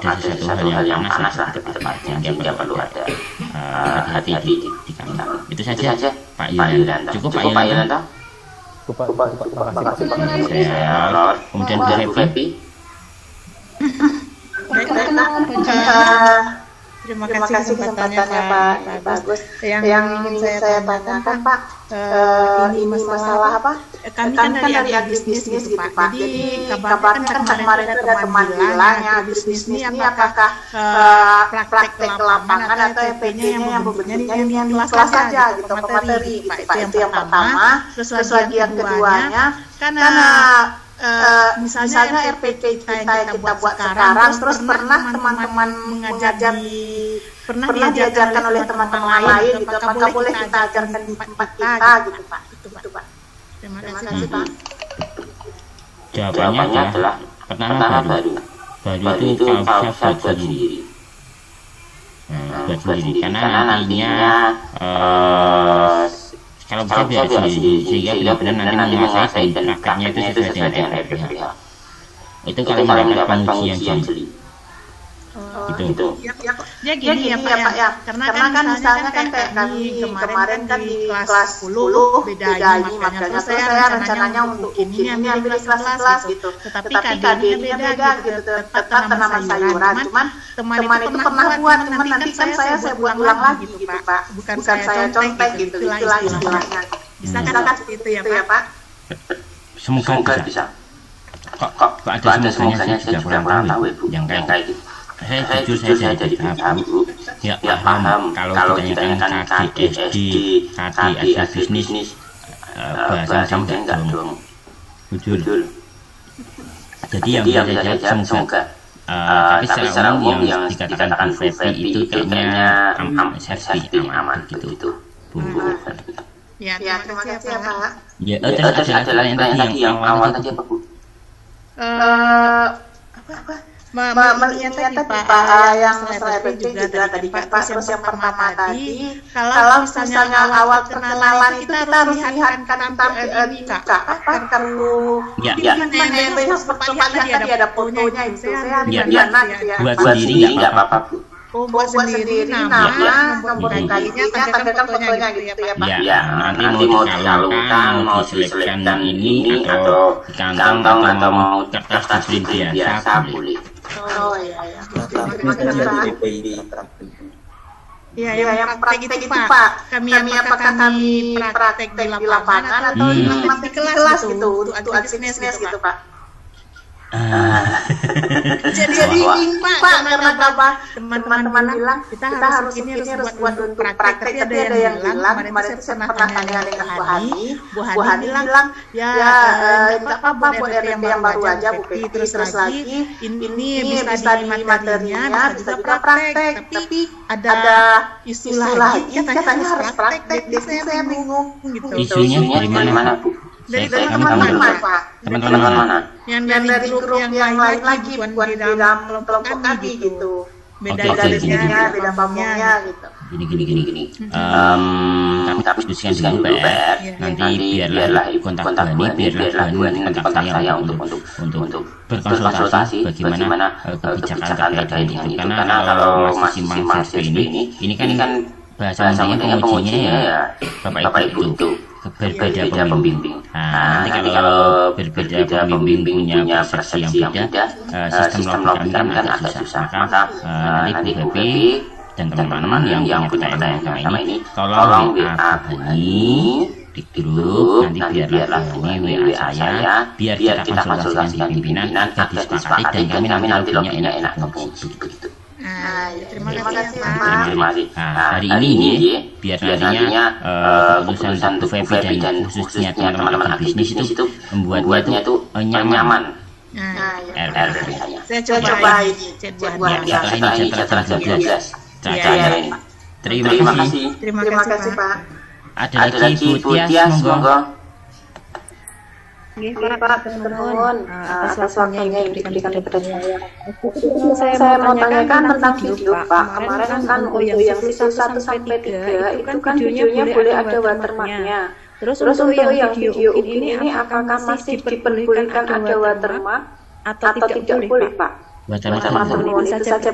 ada sesuatu hal yang panas lah sehingga perlu ada hati-hati di kami. Itu saja Pak Yulianto. Cukup Pak Yulianto? Terima kasih Pak. Saya kemudian Bu Happy. Terima kasih kesempatannya Pak Bagus. Yang ingin saya tanyakan Pak, ini masalah apa? Kami kan dari agribisnis gitu Pak. Jadi kabarnya kan kemarin ada pemanggilan ya, agribisnis ini apakah praktek ke lapangan atau FP-nya yang bebenarnya yang di kelas saja gitu, pemateri Pak. Itu yang pertama. Terus lagi yang keduanya, karena misalnya RPK kita yang kita buat sekarang terus pernah teman-teman mengajar pernah diajarkan oleh teman-teman lain gitu, apakah boleh kita ajarkan di tempat kita gitu Pak. Itu Pak. Terima kasih Pak. Jawabannya adalah pertama baru itu kalau bisa buat sendiri. Buat sendiri karena nantinya kalau bisa biar sendiri sehingga benar-benar nanti menguasai dan prakteknya itu sesuai dengan RPPH. Itu kalau mendapat pengujian jeli. Gitu. Ya gini ya Pak ya. Karena kan misalnya kan kayak kami kemarin kan di kelas 10 beda ini makanya saya rencananya untuk ini ambil kelas gitu. Tetapi KD-nya beda gitu. Tetap tanaman sayuran. Cuman teman itu pernah buat, cuman nanti kan saya buat ulang lagi gitu Pak. Bukan saya contek gitu. Itulah istilahnya. Bisa kan seperti itu ya Pak? Semoga bisa. Kok ada semuanya saya juga kurang tahu Ibu yang kayak gitu. Saya jujur saya jadi paham ya paham kalau ditanyakan KDSD, KD agribisnis bahasa saya enggak dong jujur. Jadi yang saya jawab semoga tapi secara umum yang dikatakan Bu Febi itu kayaknya safety aman gitu Bu. Ya terima kasih ya Pak. Ya ada lagi yang awal tadi apa Bu? Apa? Melihat tadi Pak yang masalah FP juga tadi Pak. Terus yang pertama tadi kalau misalnya awal perkenalan itu kita harus lihat kan apa perlu seperti ada fotonya itu saya buat sendiri nggak apa-apa Bu. Buat sendiri nama nomor kalinya tampilkan fotonya gitu ya Pak. Ya nanti mau disalurkan mau diselipkan ini atau di kantong atau mau kertas print biasa boleh. Oh iya. Iya, yang praktek itu Pak. Apakah kami praktek di lapangan atau di kelas gitu untuk agribisnis gitu Pak? Jadi Pak, karena apa? Teman-teman bilang kita harus ini harus buat untuk praktek, tapi ada yang bilang kemarin saya pernah tanya dengan Bu Hani bilang ya nggak apa-apa buat RT yang baru aja Bu Peti, terus lagi ini bisa di materinya bisa juga praktek, tapi ada isu lagi katanya harus praktek, jadi saya bingung gitu. Isunya dari mana Bu? Dari teman-teman Pak. Teman-teman mana? Yang dari grup yang lain lagi bukan di dalam kelompok kami gitu. Beda pamongnya gitu. Gini. Tapi diskusikan dulu PR. Nanti biarlah kontak Bani, biarlah Bani kontak saya untuk berkonsultasi bagaimana kebijakan terkait dengan itu. Karena kalau masih simpang CSP ini kan bahasa pengujinya ya Bapak Ibu itu berbeda pembimbing. Nah, nanti kalau berbeda pembimbing punya persepsi yang beda, sistem logika kan agak susah. Maka nanti Bu Happy dan teman-teman yang punya pertanyaan ini tolong WA Bani di grup, nanti biarlah Bani WA saya, biar kita konsultasikan di pimpinan, biar disepakati dan kami nanti logiknya enak begitu. Terima kasih Pak. Terima kasih. Hari ini biar nantinya keputusan untuk VP dan khususnya teman-teman bisnis itu membuatnya itu nyaman. Saya coba ini. Setelah jelas. Terima kasih Pak. Ada lagi Bu Tias, monggo. Pak, teman-teman, atas waktunya yang diberikan kepada saya. Saya mau tanyakan tentang video Pak. Kemarin kan untuk yang sisa 1 sampai 3 itu kan videonya boleh ada watermarknya. Terus untuk yang video ini apakah masih diperbolehkan ada watermark atau tidak boleh Pak? Watermark itu saja.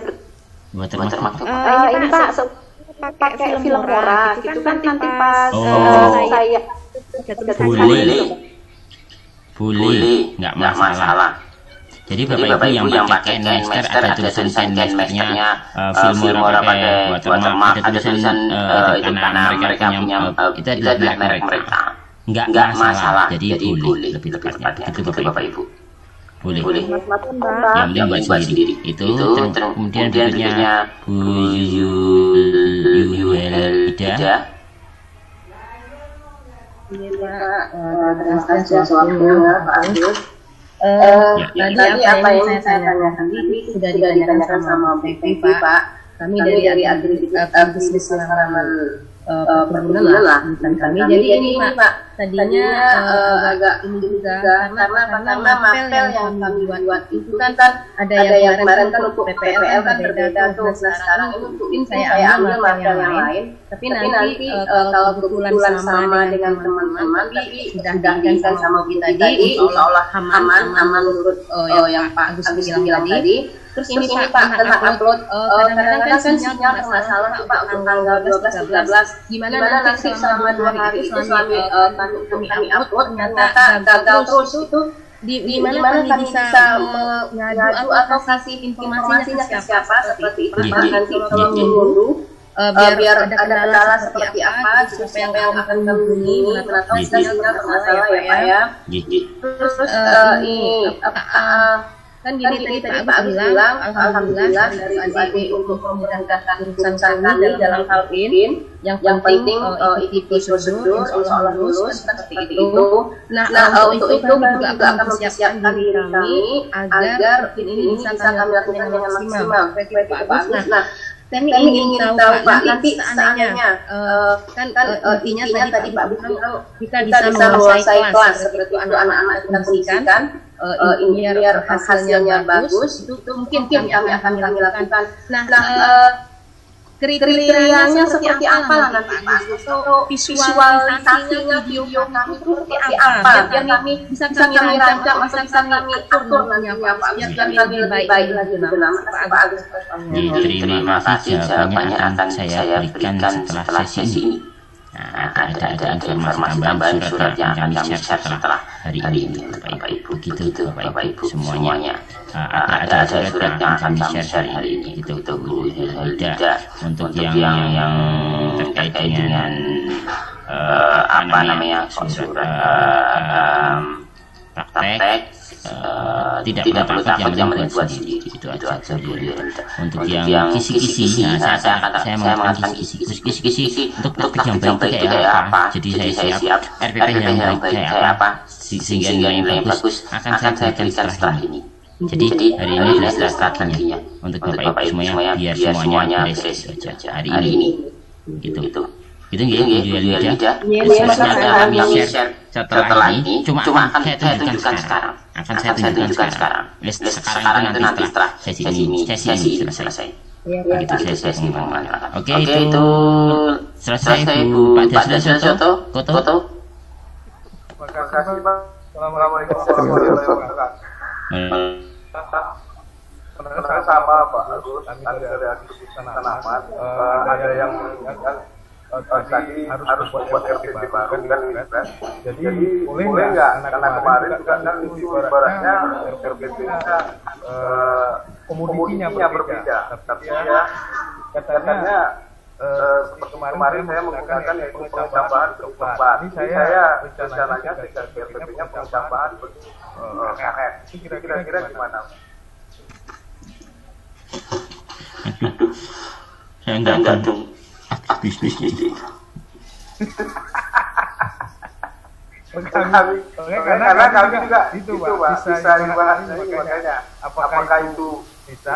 Watermark. Ini Pak pakai film horor gitu kan nanti pas saya boleh, nggak masalah. Jadi Bapak Ibu yang pakai Kenmaster ada tulisan Kenmasternya film horor pakai watermark, ada tulisan karena mereka punya itu adalah mereka. Nggak masalah. Jadi boleh lebih tepatnya. Itu Bapak Ibu. Boleh. Yang penting buat sendiri. Itu kemudian berikutnya Bu Yuhelida. Terima kasih atas waktunya Pak Agus. Tadi apa yang saya tanyakan tadi sudah ditanyakan sama BP Pak. Kami dari bisnis halaman perkebunan lah kami. Jadi ini Pak, tadinya agak ini juga karena mapel yang kami buat itu kan ada yang kemarin kan untuk PPL kan berbeda tuh. Nah sekarang ini mungkin saya ambil mapel yang lain. Tapi nanti kalau kebetulan sama dengan teman-teman tapi sudah digantikan sama kita tadi seolah-olah aman menurut yang Pak Agus bilang tadi. Terus ini Pak kena upload kadang-kadang kan sinyal bermasalah Pak untuk tanggal 12-13. Gimana nanti selama 2 hari itu selama kami upload ternyata gagal terus itu di mana kami bisa mengadu atau kasih informasinya ke siapa seperti itu Pak. Nanti tolong dulu biar ada kendala seperti apa siapa yang akan menghubungi atau sinyal bermasalah ya Pak ya. Terus ini kan gini tadi Pak Agus bilang alhamdulillah dari UAD untuk memudahkan urusan kami dalam hal ini yang penting ikuti prosedur seolah lulus seperti itu. Nah untuk itu kami juga akan mempersiapkan diri kami agar ini bisa kami lakukan dengan maksimal. Pak Agus. Nah kami ingin tahu Pak nanti seandainya kan intinya tadi Pak Agus bilang kita bisa menguasai kelas seperti itu anak-anak kita berikan biar hasilnya bagus itu mungkin kami akan lakukan. Nah kriterianya seperti apa lah nanti Pak Agus atau visualisasinya video kami seperti apa biar kami bisa kami rancang atau bisa kami atur nantinya Pak Agus biar kami lebih baik lagi Pak Agus. Terima kasih jawabannya akan saya berikan setelah sesi ini. Nah, ada informasi tambahan surat yang akan kami share setelah hari ini Bapak Ibu. Begitu Bapak Ibu semuanya. Ada surat yang akan kami share hari ini itu Bu Helida untuk yang terkait dengan apa namanya surat praktek tidak perlu takut yang penting buat sendiri, itu aja. Untuk yang kisi-kisi, nah saya mengatakan kisi-kisi untuk praktek yang baik itu kayak apa, jadi saya siap RPP yang baik kayak apa sehingga nilai yang bagus akan saya berikan setelah ini. Jadi hari ini adalah strateginya untuk Bapak Ibu semuanya biar semuanya beres saja hari ini gitu ya Lidah. Selanjutnya kami share setelah ini, cuma akan saya tunjukkan sekarang. Sekarang itu nanti setelah sesi ini selesai. Begitu saya ngomong. Oke, itu selesai Bu Pak Dassoto. Koto. Terima kasih Pak. Assalamualaikum warahmatullahi wabarakatuh. Sebenarnya sama Pak Agus, kami dari aktivis tanaman, ada yang tadi harus buat RPP baru kan. Jadi boleh nggak? Karena kemarin juga kan itu ibaratnya RPP-nya komoditinya berbeda. Tapi ya katanya seperti kemarin saya menggunakan yaitu pengembangan berupa. Ini saya rencananya RPP-nya pengembangan karet. Kira-kira gimana? Saya enggak dong bisnis ini. Karena kami juga itu bisa dibahas ini, makanya apakah itu bisa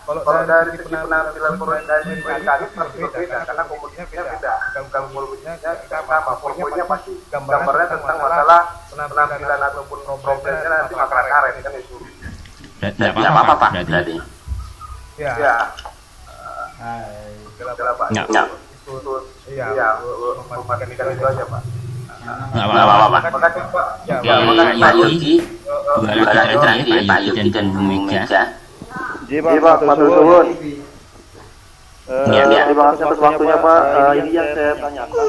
kalau dari segi penampilan produksi kami berbeda karena komoditinya beda, komoditinya kita sama, pokoknya pasti gambarnya tentang masalah penampilan ataupun prosesnya nanti masalah karet kan itu. Tidak apa-apa Pak berarti. Ya. Enggak. Iya, memakan ikan itu aja Pak. Enggak apa-apa. Makasih Pak. Pak Yogi, Pak Yogi dan Bu Mega. Jadi Pak, matur suwun. Terima kasih atas waktunya Pak. Ini yang saya tanyakan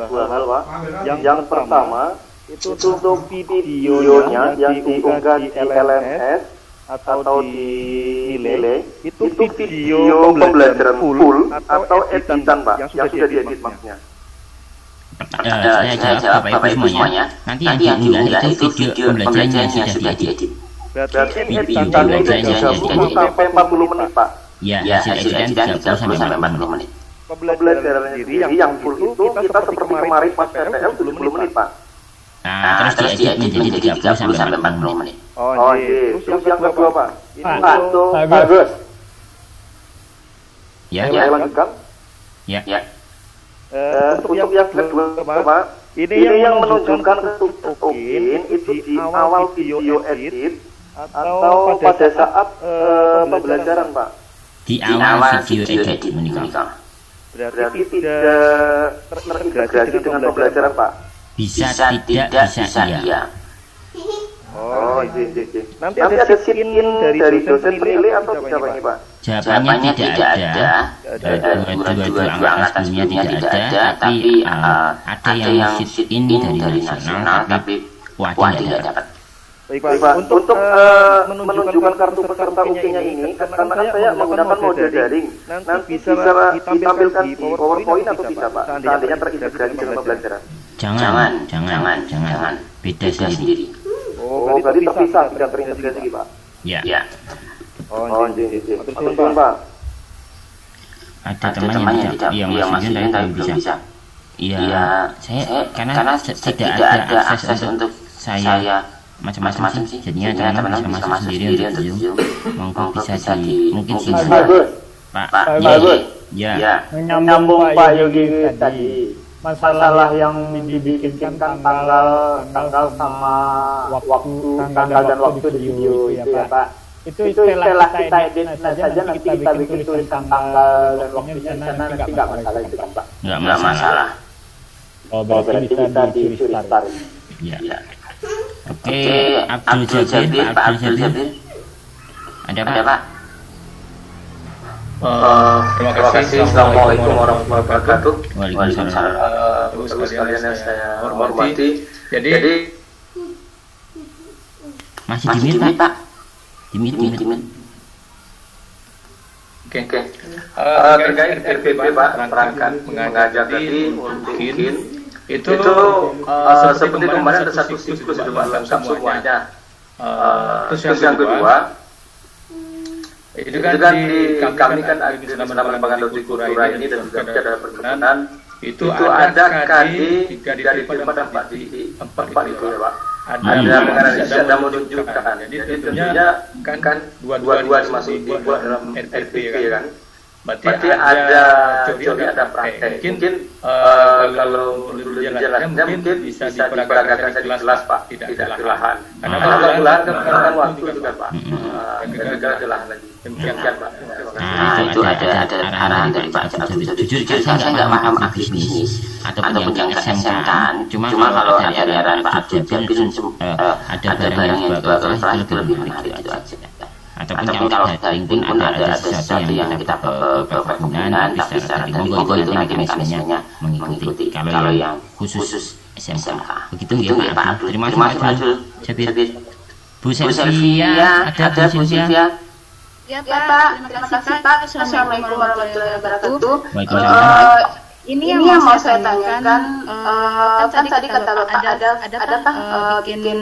dua hal Pak. Yang pertama itu untuk videonya yang diunggah di LMS atau di nilai itu video pembelajaran full atau editan Pak yang sudah diedit maksudnya. Saya jawab Bapak Ibu semuanya. Nanti yang diunggah itu video pembelajarannya yang sudah diedit. Berarti editan pembelajarannya 30 sampai 40 menit Pak. Ya, hasil editan 30 sampai 40 menit. Pembelajaran sendiri yang full itu kita seperti kemarin pas PTL 70 menit Pak. Nah, terus diedit menjadi 30 sampai 40 menit. Oh iya. Terus yang kedua Pak. Itu bagus. Ya. Saya lanjutkan. Ya. Untuk yang kedua Pak, ini yang menunjukkan ketukin itu di awal video edit atau pada saat pembelajaran Pak. Di awal video edit menikah. Berarti tidak terintegrasi dengan pembelajaran Pak. Bisa tidak bisa iya. Oh iya. Nanti ada skin dari dosen penilai atau siapa ini Pak? Jawabannya tidak ada. Dua angkatan sebelumnya tidak ada, tapi ada yang sit in dari nasional, tapi Wadi tidak dapat. Baik Pak, untuk menunjukkan kartu peserta UK-nya ini, karena saya menggunakan mode daring, nanti bisa ditampilkan di PowerPoint atau bisa Pak, seandainya terintegrasi dengan pembelajaran. Jangan. Beda sendiri. Oh, berarti terpisah, tidak terintegrasi Pak? Ya. Oh, iya. Betul Pak. Ada teman yang masih tapi belum bisa. Iya, saya karena tidak ada akses untuk saya macam-macam sih. Jadinya teman-teman bisa masuk sendiri untuk Zoom. Mungkin bisa mungkin sih. Pak. Ya. Menyambung Pak Yogi tadi. Masalah yang dibikinkan tanggal sama waktu tanggal dan waktu di video itu ya Pak. Itu setelah kita edit saja nanti kita bikin tulisan tanggal dan waktunya di sana nanti nggak masalah itu kan Pak? Nggak masalah. Oh berarti bisa di restart. Ya. Oke, Abdul Jabir. Ada Pak? Terima kasih. Assalamualaikum warahmatullahi wabarakatuh. Waalaikumsalam. Terus sekalian yang saya hormati. Jadi masih dimit Pak. Dimit. Oke. Terkait RPP Pak, terangkan mengajar tadi mungkin itu seperti kemarin ada satu siklus itu Pak, lengkap semuanya. Terus yang kedua, itu kan di kami kan selama pengembangan hortikultura ini dan juga ada perkebunan, itu ada KD 3 di depan dan 4 di tempat itu ya Pak. Ada menunjukkan, jadi tentunya kan dua-dua dimasuki buat dalam RTP kan. Berarti ada teori, ada praktek. Mungkin kalau perlu dijelaskan mungkin bisa diperagakan di kelas Pak, tidak kelelahan. Karena kalau kelelahan kan waktu juga Pak. Tidak kelelahan lagi. Demikian Pak. Nah, itu ada arahan dari Pak. Jujur saya nggak paham bisnis ataupun yang SMK. Cuma kalau dari arahan Pak Abdul ada barang yang bagus itu lebih menarik itu aja. Ataupun kalau dari pun ada sesuatu yang kita perkebunan bisa dari monggo itu nanti mekanismenya mengikuti. Kalau yang khusus SMK begitu ya Pak Abdul. Terima kasih Pak Abdul. Bu Sylvia, ada Bu Sylvia. Ya Pak, terima kasih Pak. Assalamualaikum warahmatullahi wabarakatuh. Ini yang mau saya tanyakan, kan tadi kata Bapak ada bikin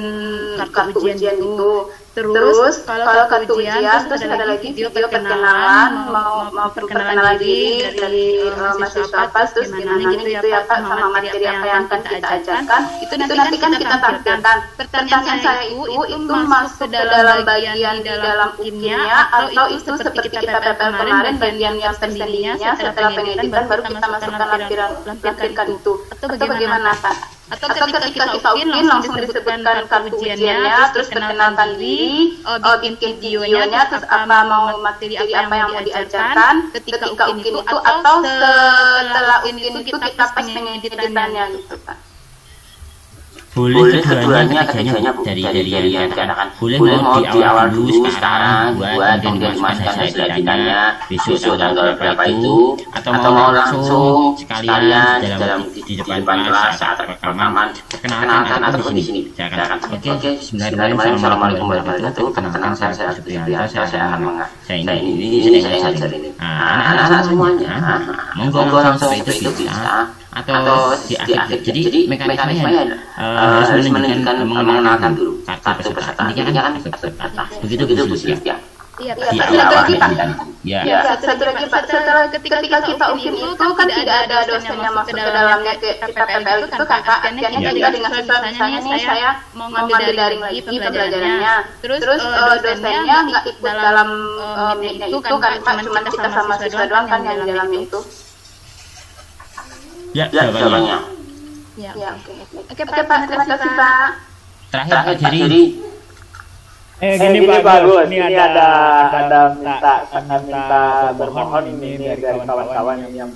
kartu ujian itu. Terus kalau kartu ujian, terus ada lagi video perkenalan, mau perkenalan diri dari mahasiswa apa, terus gimana gitu ya Pak, sama materi apa yang akan kita ajarkan, itu nanti kan kita tampilkan. Pertanyaan saya itu masuk ke dalam bagian di dalam kimia, atau itu seperti kita kemarin bagian yang tersendinya setelah penyelidikan baru kita masukkan lampiran itu, atau bagaimana Pak? Atau ketika kita ujian langsung disebutkan kartu ujiannya, terus perkenalkan diri, bikin videonya, terus apa mau materi apa yang mau diajarkan ketika ujian itu, atau setelah ujian itu kita pas penyelidikannya gitu Pak. Boleh keduanya ketiganya dari yang dikatakan. Boleh mau di awal dulu sekarang buat kemudian dimasukkan selanjutnya besok tanggal berapa itu, atau mau langsung sekalian di depan kelas saat rekaman perkenalkan ataupun di sini. Oke, bismillahirrahmanirrahim. Assalamualaikum warahmatullahi wabarakatuh. Kenalkan saya ini saya ajar ini. Anak-anak semuanya, monggo langsung itu bisa. Atau di akhir. Jadi mekanismenya harus mengenalkan dulu kartu peserta. Ini kan begitu Bu Sylvia. Iya, satu lagi Pak, setelah ketika kita ujian itu kan tidak ada dosennya masuk ke dalamnya ke PPL itu kan Pak, artinya kita dengan misalnya nih saya mau ngambil daring lagi pembelajarannya, terus dosennya nggak ikut dalam itu kan Pak, cuma kita sama siswa doang kan yang di dalamnya itu. Ya, jawabannya. Ya, oke Pak, terima kasih Pak. Terakhir Pak Jerry. Gini Pak Gus, ini ada minta bermohon ini dari kawan-kawan yang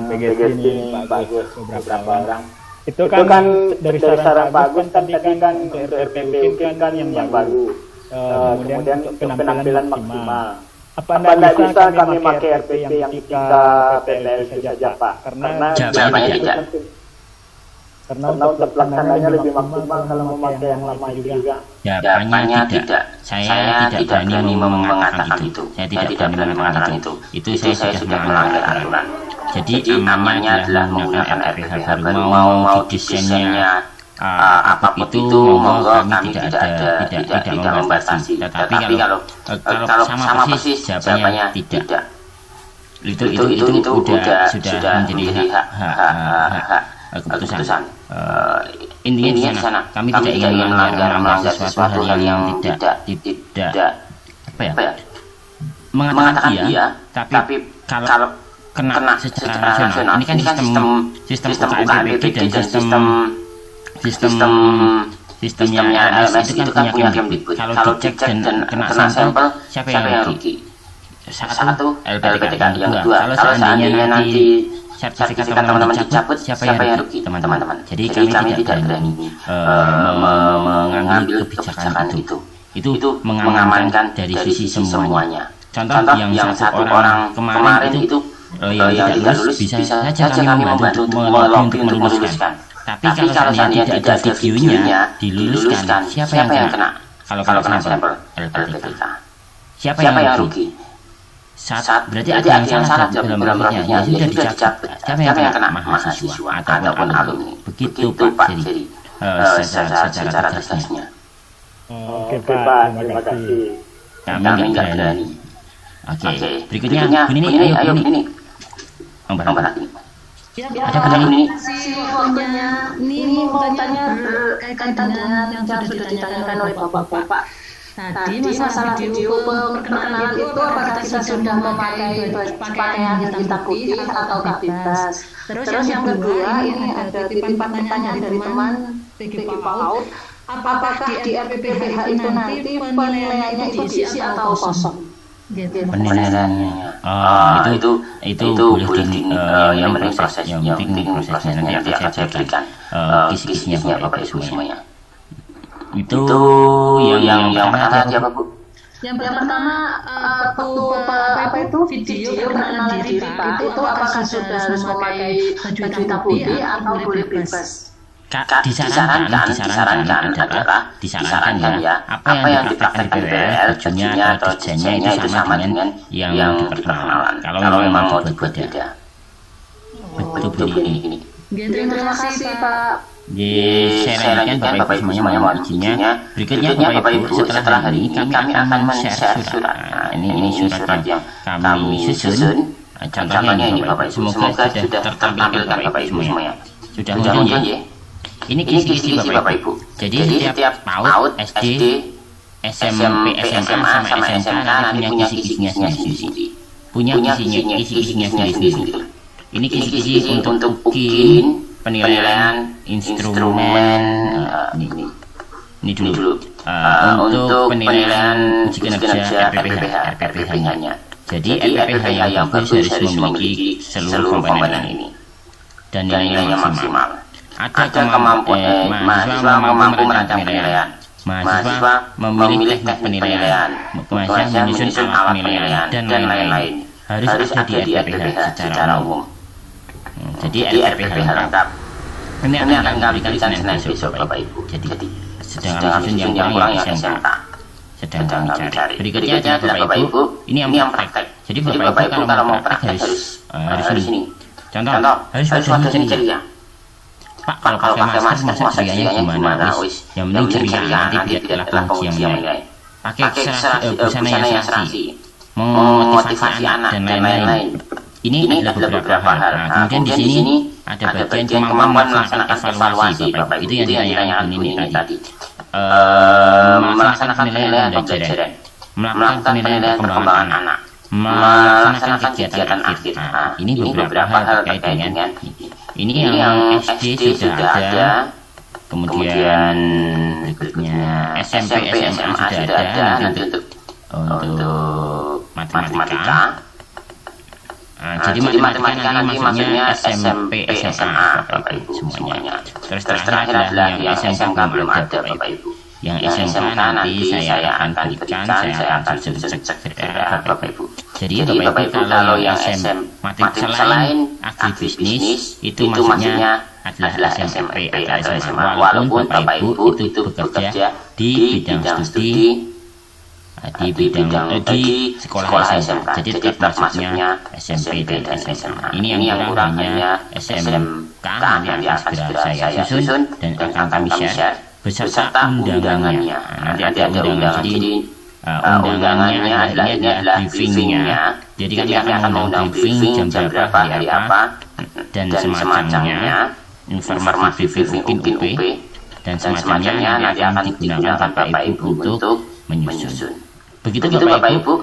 PGS ini Pak Gus, beberapa orang. Itu kan dari saran Pak Gus tadi kan untuk RPP kan yang baru. Kemudian penampilan maksimal. Apa tidak bisa kami pakai RPP yang kita PPL saja Pak? Karena untuk pelaksananya lebih maksimal kalau memakai yang lama juga. Jawabannya tidak. Saya tidak berani mengatakan itu. Saya tidak berani mengatakan itu. Itu saya sudah melanggar aturan. Jadi amannya adalah menggunakan RPH baru. Mau desainnya apapun itu monggo kami tidak membatasi. Tetapi kalau sama persis jawabannya tidak. Itu sudah menjadi hak keputusan. Intinya di sana kami tidak ingin melanggar sesuatu hal yang tidak mengatakan iya, tapi kalau kena secara nasional ini kan sistem UKMPP dan sistemnya LMS itu kan punya Kemdikbud. Kalau dicek dan kena sampel, siapa yang rugi? Satu, LPTK. Yang kedua, kalau seandainya nanti sertifikat teman-teman dicabut, siapa yang rugi, teman-teman? Jadi kami tidak berani mengambil kebijakan itu. Itu mengamankan dari sisi semuanya. Contoh yang satu orang kemarin itu yang tidak lulus, bisa saja kami membantu untuk meluluskan. Tapi kalau seandainya tidak ada videonya diluluskan, siapa yang kena? Kalau kena sampel LPTK. Siapa yang rugi? berarti ada yang salah dalam grafiknya. Ya sudah dicatat. Siapa yang kena? Mahasiswa ataupun alumni. Begitu Pak. Jadi secara tegasnya. Oke Pak, terima kasih. Kami nggak berani. Oke, berikutnya Bu Nini, ayo Bu Nini. Ada Bu Nini. Waktunya ini mau tanya berkaitan dengan yang sudah ditanyakan oleh Bapak-bapak. Tadi masalah video perkenalan itu apakah kita sudah memakai pakaian hitam putih atau bebas. Terus yang kedua ini ada titipan pertanyaan dari teman PG PAUD. Apakah di RPPH itu nanti penilaiannya itu diisi atau kosong? Penilaiannya itu boleh yang penting prosesnya nanti akan saya berikan kisi-kisinya Bapak Ibu semuanya. Itu yang pertama siapa Bu? Yang pertama apa itu video perkenalan diri Pak, itu apakah sudah harus memakai baju hitam putih atau boleh bebas? Disarankan ya apa yang dipraktekkan di PWL bajunya atau desainnya itu sama dengan yang di perkenalan. Kalau memang mau dibuat beda, betul ini. Terima kasih Pak. Saya lanjutkan Bapak Ibu semuanya mohon izinnya. Berikutnya Bapak Ibu setelah hari ini kami akan men-share surat. Ini surat yang kami susun. Contohnya ini Bapak Ibu. Semoga sudah tertampilkan Bapak Ibu semuanya. Sudah muncul ya. Ini kisi-kisi Bapak Ibu. Jadi setiap PAUD, SD, SMP, SMA sama SMK nanti punya kisi-kisinya sendiri. Punya kisi-kisinya sendiri. Ini kisi-kisi untuk UKIN, penilaian instrumen ini dulu untuk penilaian uji kinerja RPPH-nya. Jadi RPPH yang bagus harus memiliki seluruh komponen ini dan nilainya maksimal. Ada mahasiswa mampu merancang penilaian, mahasiswa memilih teknik penilaian, mahasiswa menyusun alat penilaian dan lain-lain. Harus ada di RPPH secara umum. Jadi RPPH lengkap. Ini akan kami berikan Senin besok Bapak Ibu. Jadi sedang kami susun yang kurang yang SMK. Sedang kami cari. Berikutnya adalah Bapak Ibu. Ini yang praktek. Jadi Bapak Ibu kalau mau praktek harus ini. Contoh harus ceria. Pak kalau pakai masker masa cerianya gimana? Yang penting ceria nanti biarlah penguji yang menilai. Pakai busana yang serasi, memotivasi anak dan lain-lain. Ini adalah beberapa hal. Nah, kemudian di sini ada bagian kemampuan melaksanakan evaluasi Bapak. Itu yang ditanyakan Bu Nini tadi. Melaksanakan penilaian dan pembelajaran, melakukan penilaian perkembangan anak, melaksanakan kegiatan akhir. Nah, ini beberapa hal terkait dengan ini yang SD sudah ada. Kemudian berikutnya SMP, SMA sudah ada nanti untuk matematika. Jadi matematika nanti maksudnya SMP, SMA Bapak Ibu semuanya. Terus terakhir adalah yang SMK belum ada Bapak Ibu. Yang SMK nanti saya akan berikan, saya akan susun segera Bapak Ibu. Jadi Bapak Ibu kalau yang matematika selain agribisnis itu maksudnya adalah SMP atau SMA. Walaupun Bapak Ibu itu bekerja di bidang studi di sekolah SMK. Jadi tetap masuknya SMP dan SMA. Ini yang kurang hanya SMK nanti akan segera saya susun dan akan kami share beserta undangannya. Nanti ada undangan. Jadi undangannya adalah briefingnya. Jadi kami akan mengundang briefing jam berapa, hari apa dan semacamnya. Informasi briefing mungkin UP dan semacamnya nanti akan digunakan Bapak Ibu untuk menyusun. Begitu Bapak Ibu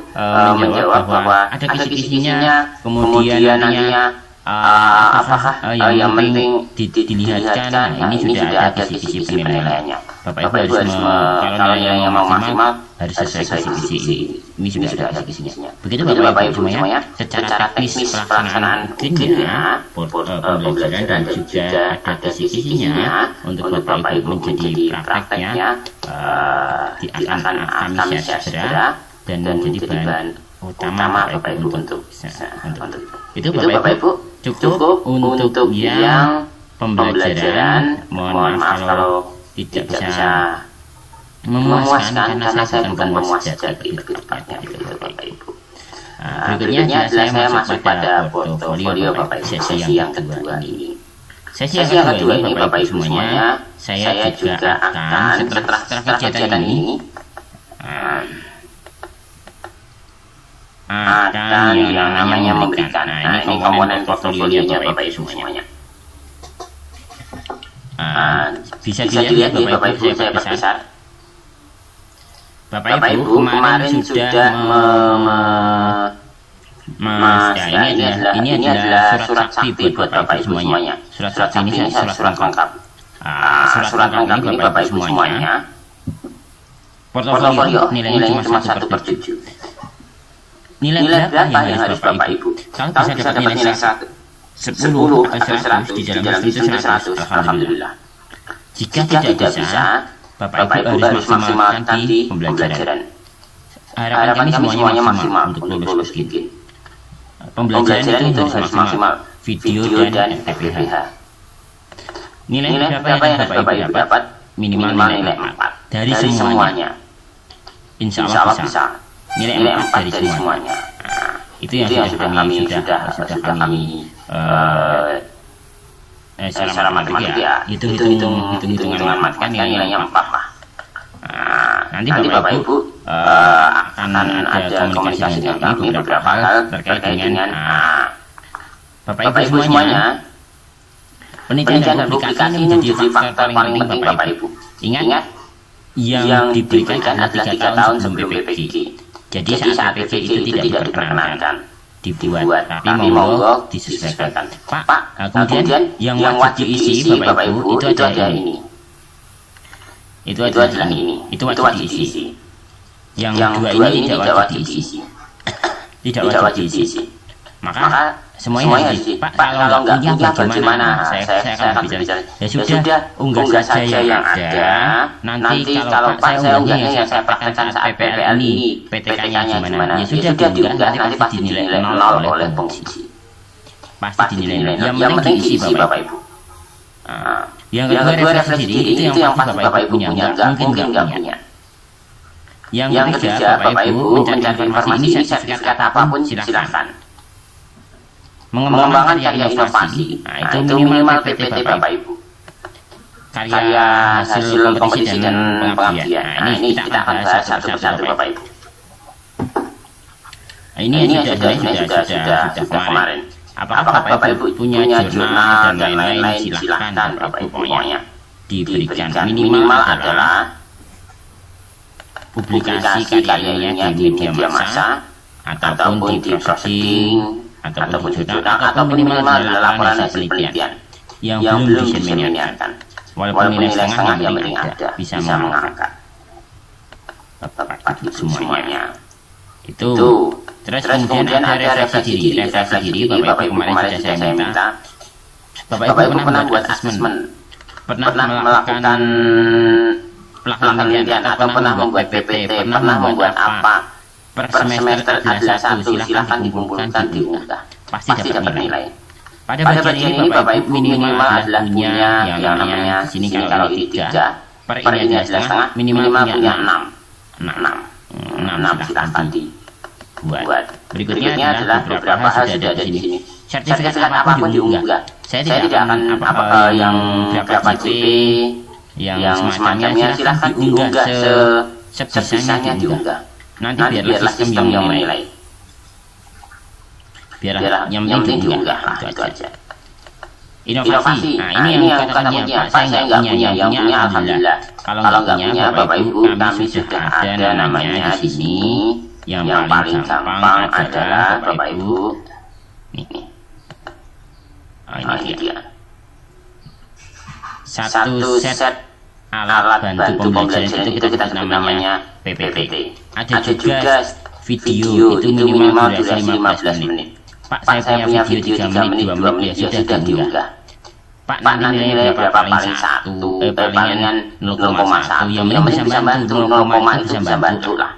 menjawab bahwa ada kisi-kisinya, kemudian nantinya apakah yang penting dilihatkan. Nah, ini sudah ada kisi-kisi penilaiannya. Bapak Ibu harus kalau nilainya mau maksimal harus sesuai kisi-kisi ini sudah ada kisi-kisinya. Begitu Bapak Ibu semuanya secara teknis pelaksanaan UKIN-nya, pembelajaran dan juga ada kisi-kisinya untuk Bapak Ibu menjadi prakteknya akan kami share segera dan menjadi bahan utama Bapak Ibu untuk itu Bapak Ibu cukup untuk yang pembelajaran. Mohon maaf kalau tidak bisa memuaskan karena saya akan memuaskan lebih tepatnya Bapak Ibu. Berikutnya adalah saya masuk pada portofolio Bapak Ibu sesi yang kedua ini. Sesi yang kedua ini Bapak Ibu semuanya, saya juga akan setelah kegiatan ini akan yang namanya memberikan. Nah, ini komponen portofolionya Bapak Ibu semuanya. Bisa dilihat Bapak Ibu saya perbesar. Bapak Ibu kemarin sudah ini adalah surat sakti buat Bapak Ibu semuanya. Surat sakti ini surat lengkap. Surat lengkap ini Bapak Ibu semuanya. Portofolio nilainya cuma 1/7. Nilai berapa yang harus Bapak Ibu? Kalau bisa dapat nilai 10 atau 100 di dalam itu 100, alhamdulillah. Jika tidak bisa, Bapak Ibu harus maksimalkan di pembelajaran. Harapan kami semuanya maksimal untuk lulus bikin. Pembelajaran itu harus maksimal, video dan FPH. Nilai berapa yang Bapak Ibu dapat? Minimal nilai 4 dari semuanya. Insya Allah bisa. Nilai 4 dari semuanya. Itu yang sudah kami secara matematika, hitung-hitungan matematika nilainya 4 lah. Nanti Bapak Ibu akan ada komunikasi dengan kami beberapa hal terkait dengan Bapak Ibu semuanya. Penelitian dan publikasi ini menjadi faktor paling penting Bapak Ibu. Ingat, yang diberikan adalah 3 tahun sebelum PPG. Jadi saat PPG itu tidak diperkenankan dibuat, tapi monggo disesuaikan. Pak, kemudian yang wajib diisi Bapak Ibu itu ada ini. Itu adalah ini. Itu wajib diisi. Yang dua ini tidak wajib diisi. Tidak wajib diisi. Maka semuanya harus diisi. Pak, kalau nggak punya bagaimana? Saya akan bicara. Ya sudah, unggah saja yang ada. Nanti kalau Pak saya unggahnya yang saya praktekkan saat PPL ini, PTK-nya gimana? Ya sudah diunggah, nanti pasti dinilai 0 oleh pengisi. Pasti dinilai 0. Yang penting diisi Bapak Ibu. Yang kedua refleksi diri itu yang pasti Bapak Ibu punya, mungkin nggak punya. Yang ketiga Bapak Ibu mencari informasi ini sertifikat apapun silakan. Mengembangkan karya inovasi, itu minimal PPT Bapak Ibu. Karya hasil kompetisi dan pengabdian. Nah, ini kita akan bahas satu persatu Bapak Ibu. Ini sudah kemarin. Apakah Bapak Ibu punya jurnal dan lain-lain? Silahkan Bapak Ibu pokoknya diberikan. Minimal adalah publikasi karyanya di media massa ataupun di processing ataupun jurnal ataupun minimal adalah laporan hasil penelitian yang belum diseminarkan. Walaupun nilai setengah yang penting ada, bisa mengangkat. Bapak Ibu semuanya. Itu. Terus kemudian ada refleksi diri. Refleksi diri Bapak Ibu kemarin sudah saya minta. Bapak Ibu pernah buat asesmen, pernah melakukan penelitian atau pernah membuat PPT, pernah membuat apa? Per semester adalah 1, silahkan dikumpulkan diunggah. Pasti dapat nilai. Pada bagian ini Bapak Ibu minimal adalah punya yang namanya di sini kalau 3 per ini adalah setengah, minimal punya 6 silahkan dibuat. Berikutnya adalah beberapa hal sudah ada di sini. Sertifikat apapun diunggah. Saya tidak akan yang berapa CP, yang semacamnya silahkan diunggah sebisanya diunggah. Nanti biarlah sistem yang menilai. Biarlah yang penting diunggah lah, itu aja. Inovasi. Nah, ini yang katanya Pak, saya nggak punya, yang punya alhamdulillah. Kalau nggak punya Bapak Ibu, kami sudah ada namanya di sini. Yang paling gampang adalah Bapak Ibu. Nih. Ini dia. Satu set alat bantu pembelajaran itu kita namanya PPT. Ada juga video itu minimal durasi 15 menit. Pak, saya punya video 3 menit, 2 menit ya sudah diunggah. Pak, nanti nilainya berapa? Paling 1, palingan 0,1. Yang penting bisa bantu 0, itu bisa bantu lah.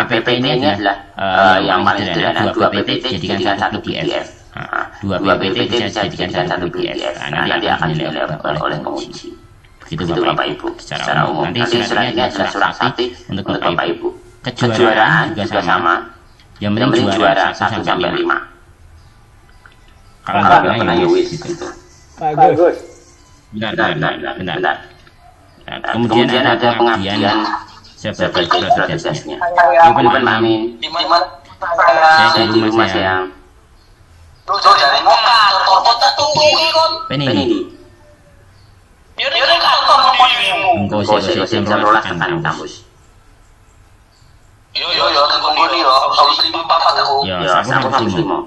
PPT ini adalah yang paling sederhana. 2 PPT dijadikan 1 PDF. 2 PPT bisa dijadikan 1 PDF. Nanti akan dinilai oleh pengisi. Begitu Bapak Ibu secara umum. Nanti selanjutnya adalah surat sakti untuk Bapak Ibu. Kejuaraan juga sama. Yang penting juara 1 sampai 5. Kalau nggak pernah ya wis gitu. Bagus. Bentar. Nah, kemudian ada pengabdian sebagai prosesnya. Ibu Amin. Di mana? Saya di rumah saya. Lu jadi mau kantor kota tunggu kon. Penini. Yaudah kantor dirimu. Engkau sih jam 12 tekan kampus. Yo tunggu di yo. Harus 5 aku. Ya, aku harus 5.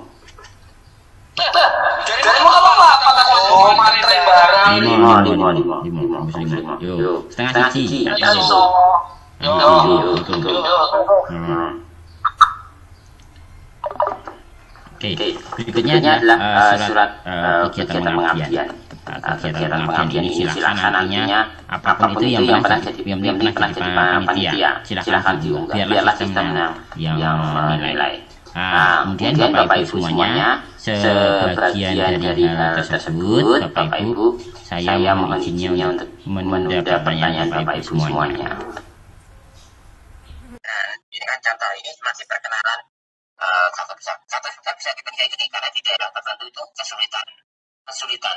Jadi mau apa aku? Oh, mantri barang. 5. Yo, setengah siji. Yo. Oke, berikutnya adalah surat kegiatan pengabdian. Kegiatan pengabdian ini silakan nantinya apapun itu yang pernah jadi panitia, silakan diunggah biarlah sistemnya yang menilai. Kemudian Bapak Ibu semuanya, sebagian dari hal tersebut Bapak Ibu saya mengizinnya untuk menunda pertanyaan Bapak Ibu semuanya. Ini kan contoh, ini masih perkenalan kata bisa diberikan gini karena di daerah tertentu itu kesulitan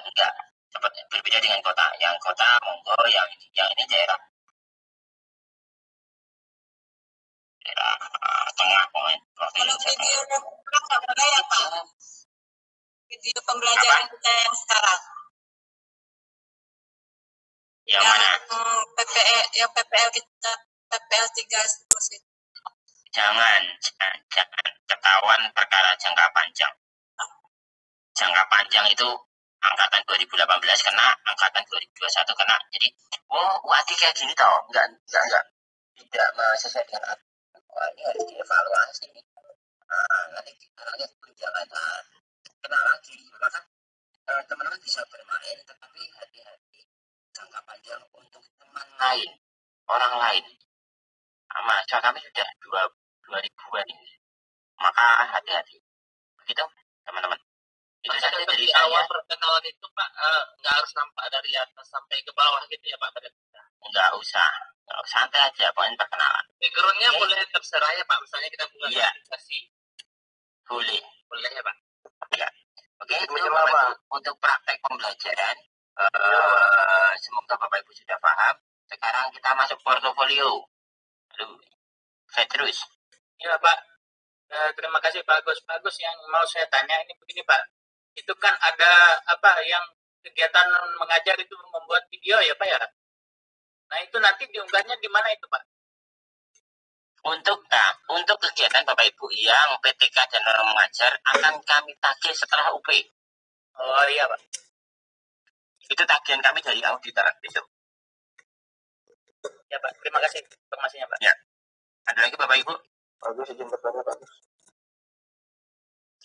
enggak seperti berbeda dengan kota. Yang kota monggo, yang ini daerah tengah pokoknya. Video pembelajaran kita yang sekarang. Yang mana? PPL kita PPL 3 musim. Jangan ketahuan perkara jangka panjang. Jangka panjang itu angkatan 2018 kena, angkatan 2021 kena. Jadi, adik kayak gini tau, enggak tidak sesuai dengan ini harus dievaluasi. Nanti jangan kena lagi. Maka teman-teman bisa bermain, tetapi hati-hati jangka panjang untuk teman lain, orang lain. Mahasiswa kami sudah 2.000-an ini, maka hati-hati. Begitu, teman-teman. Itu saja dari awal perkenalan itu Pak, nggak harus nampak dari atas sampai ke bawah gitu ya Pak? Nggak usah, santai aja, pokoknya perkenalan. Backgroundnya boleh terserah ya Pak, misalnya kita buka aplikasi. Boleh ya Pak. Ya. Oke, itu untuk praktek pembelajaran. Semoga Bapak Ibu sudah paham. Sekarang kita masuk portofolio. Aduh, saya terus. Ya Pak, terima kasih Pak Agus. Yang mau saya tanya ini begini Pak, itu kan ada yang kegiatan mengajar itu membuat video ya Pak ya? Nah itu nanti diunggahnya di mana itu Pak? Untuk kegiatan Bapak Ibu yang PTK dan norma mengajar akan kami tagih setelah UP. Oh iya Pak. Itu tagihan kami dari auditor besok. Ya Pak, terima kasih informasinya Pak. Ya. Ada lagi Bapak Ibu? Bagus, izin bertanya bagus.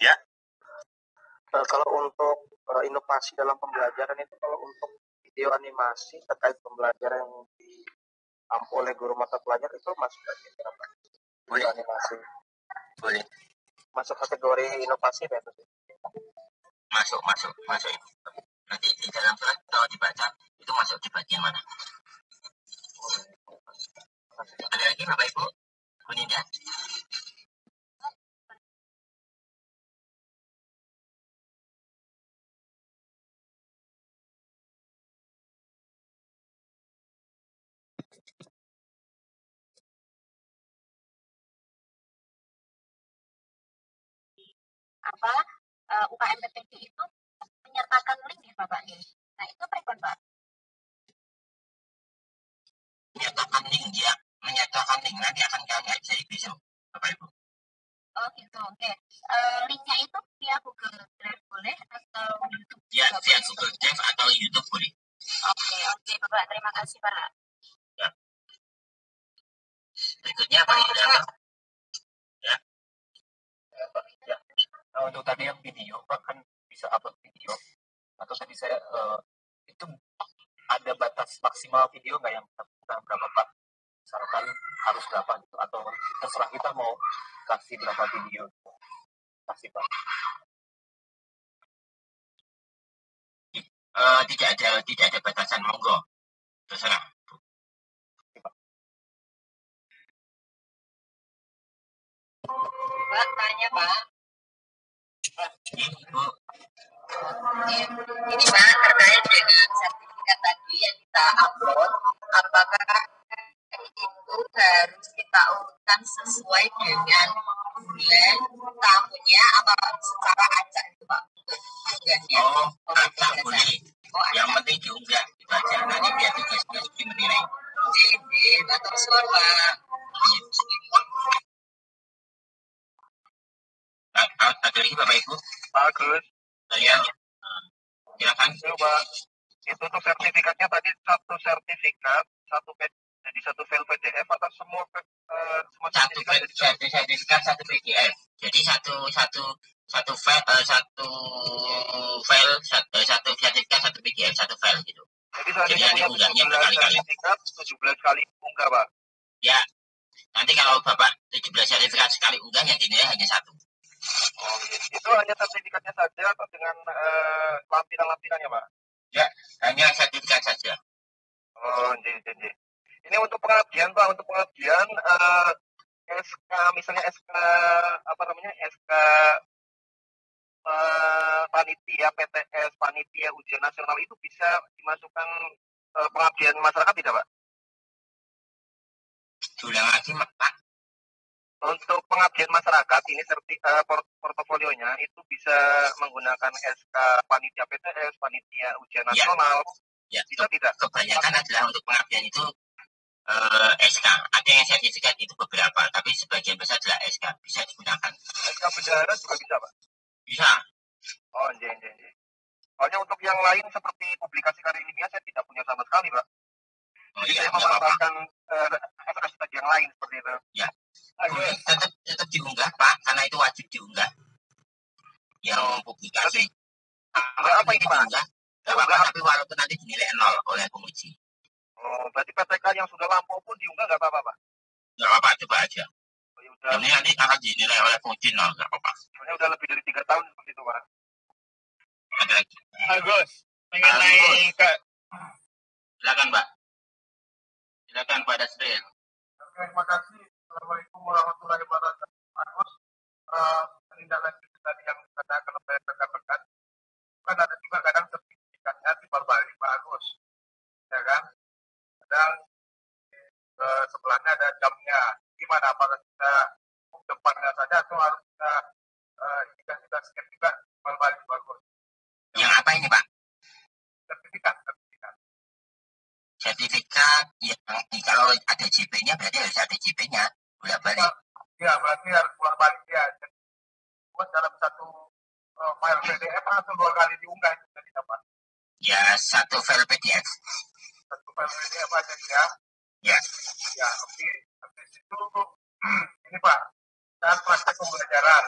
Ya. Kalau untuk inovasi dalam pembelajaran itu, kalau untuk video animasi terkait pembelajaran yang diampu oleh guru mata pelajar itu masuk kira-kira Pak? Boleh. Animasi. Boleh. Masuk kategori inovasi ya? Masuk. Nanti di dalam surat kalau dibaca itu masuk di bagian mana? Ada lagi Bapak Ibu? Bu Ninda? UKM PTG itu menyertakan link ya Bapak ya. Nah itu apa Pak? Menyertakan link nanti akan kami ajari besok Bapak Ibu. Oh gitu, oke. Linknya itu via Google Drive boleh atau YouTube? Ya, via Google Drive atau YouTube boleh. Oke Bapak, terima kasih Pak. Ya. Berikutnya Pak Indra. Ya. Untuk tadi yang video Pak kan bisa upload video atau tadi saya itu ada batas maksimal video nggak yang berapa Pak? Misalkan harus berapa gitu atau terserah kita mau kasih berapa video? Kasih Pak. Tidak ada batasan, monggo. Terserah. Pak, tanya Pak. Ini Pak, terkait dengan sertifikat tadi yang kita upload, apakah itu harus kita urutkan sesuai dengan bulan tahunnya atau secara acak itu Pak? Tugasnya. Acak boleh. Yang penting diunggah itu aja. Nanti biar tugas-tugas menilai. Jadi, matur suwun Pak. Ada lagi Bapak Ibu? Bagus. Saya silakan. Coba itu tuh sertifikatnya tadi satu sertifikat, jadi satu file PDF atau semua semua satu sertifikat satu PDF. Jadi satu file satu sertifikat satu PDF satu file gitu. Jadi seandainya punya 17 sertifikat 17 kali unggah Pak. Ya. Nanti kalau Bapak 17 sertifikat sekali unggah yang dinilai hanya satu. Oh, itu hanya sertifikatnya saja atau dengan lampiran-lampirannya Pak? Ya, hanya sertifikat saja. Oh, jadi. Ini untuk pengabdian Pak, untuk pengabdian SK misalnya SK apa namanya SK panitia PTS, panitia ujian nasional itu bisa dimasukkan pengabdian masyarakat tidak Pak? Ulang lagi Pak. Untuk pengabdian masyarakat ini portofolionya itu bisa menggunakan SK panitia PTS, panitia ujian nasional. Ya, bisa tidak? Kebanyakan adalah untuk pengabdian itu SK. Ada yang sertifikat itu beberapa, tapi sebagian besar adalah SK. Bisa digunakan. SK bendahara juga bisa Pak? Bisa. Oh, jadi. Soalnya untuk yang lain seperti publikasi karya ilmiah saya tidak punya sama sekali Pak. Jadi saya memanfaatkan SK yang lain seperti itu. Ya. Tetap diunggah Pak, karena itu wajib diunggah. Yang publikasi. Apa itu Pak? Tidak apa-apa, tapi walaupun nanti dinilai 0 oleh penguji. Oh, berarti PTK yang sudah lampau pun diunggah nggak apa-apa Pak? Nggak apa-apa, coba aja. Ini nanti akan dinilai oleh penguji 0, nggak apa-apa. Soalnya udah lebih dari 3 tahun seperti itu Pak. Ada lagi. Agus, mengenai Silakan Pak. Silakan Pak Dasril. Oke, terima kasih. Assalamualaikum warahmatullahi wabarakatuh. Agus, menindaklanjuti tadi yang dikatakan oleh rekan-rekan. Kan ada juga kadang sertifikatnya dibalik Pak Agus, ya kan? Kadang sebelahnya ada jamnya. Gimana apakah kita depannya saja atau harus kita scan juga balik Pak Agus? Yang apa ini Pak? Sertifikat. Sertifikat yang kalau ada JP-nya berarti harus ada JP-nya bolak balik. Ya berarti harus bolak balik ya. Jadi, buat dalam satu file PDF atau 2 kali diunggah itu bisa didapat. Ya satu file PDF. Satu file PDF aja ya. Ya. Ya oke. Habis itu ini Pak, saat praktek pembelajaran,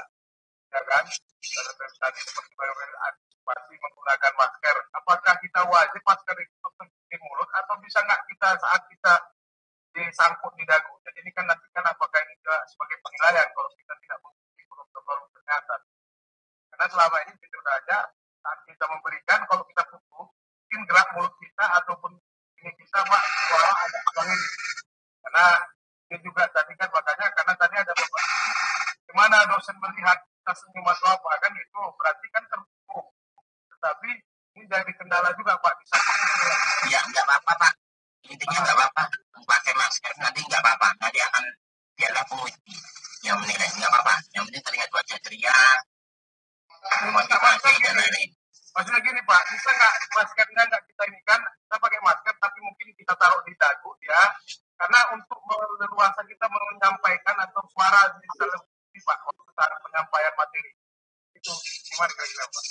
ya kan? Tadi seperti antisipasi menggunakan masker. Apakah kita wajib masker itu di mulut atau bisa nggak kita saat kita disangkut di dagu? Jadi ini kan nanti kan apakah ini juga sebagai penilaian kalau kita tidak mengikuti protokol kesehatan? Karena selama ini jujur saja saat kita memberikan kalau kita butuh mungkin gerak mulut kita ataupun ini bisa Pak suara ada angin. Karena ini juga tadi kan makanya karena tadi ada Bapak gimana dosen melihat kita senyum atau apa kan itu berarti kan tertutup. Tetapi ini jadi kendala juga Pak bisa. Ya nggak apa-apa Pak. Intinya nggak apa-apa. Pakai masker nanti nggak apa-apa. Nanti akan biarlah penguji yang menilai, nggak apa-apa. Yang penting terlihat wajah ceria, motivasi dan lain-lain. Maksudnya gini Pak, bisa nggak maskernya nggak kita ini kan kita pakai masker tapi mungkin kita taruh di dagu ya. Karena untuk leluasa kita menyampaikan atau suara bisa lebih Pak untuk saat penyampaian materi. Itu gimana kira-kira Pak?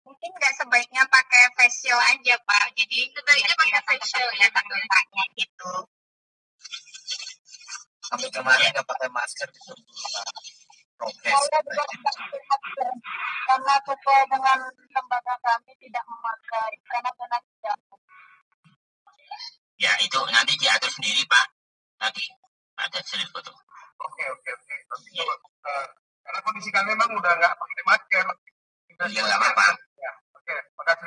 Mungkin nggak sebaiknya pakai face shield aja Pak. Jadi sebaiknya pakai face shield ya kakaknya gitu. Sampai kemarin nggak pakai masker itu progres. Karena sesuai dengan lembaga kami tidak memakai karena tidak. Ya itu nanti diatur sendiri Pak. Tadi ada slide foto. Oke. Ya. Karena kondisi kami memang udah nggak pakai masker. Ya nggak apa-apa. Ya, oke. Makasih.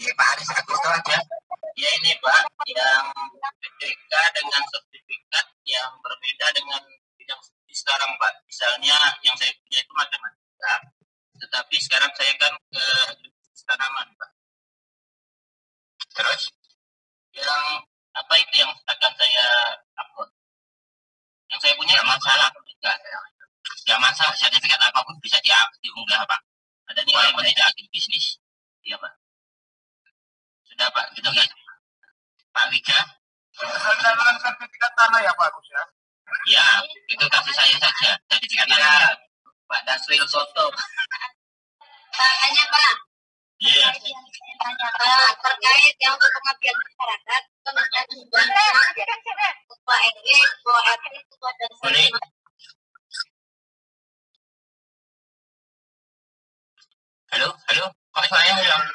Ya Pak Aris Agusto aja. Ya ini Pak yang sertifikat dengan sertifikat Nggak masalah, sertifikat apapun bisa diunggah Pak. Ada nih walaupun tidak aktif bisnis. Iya Pak. Sudah Pak, gitu kan? Pak Wika. Dalam sertifikat tanah ya Pak Agus ya? Ya, itu kasus saya saja. Sertifikat tanah. Pak Dasril Soto. Tanya Pak. Iya. Tanya Pak, terkait yang untuk pengabdian masyarakat, kementerian Ketua RW, Ketua RT, Ketua dan Boleh. Halo, kok saya hilang?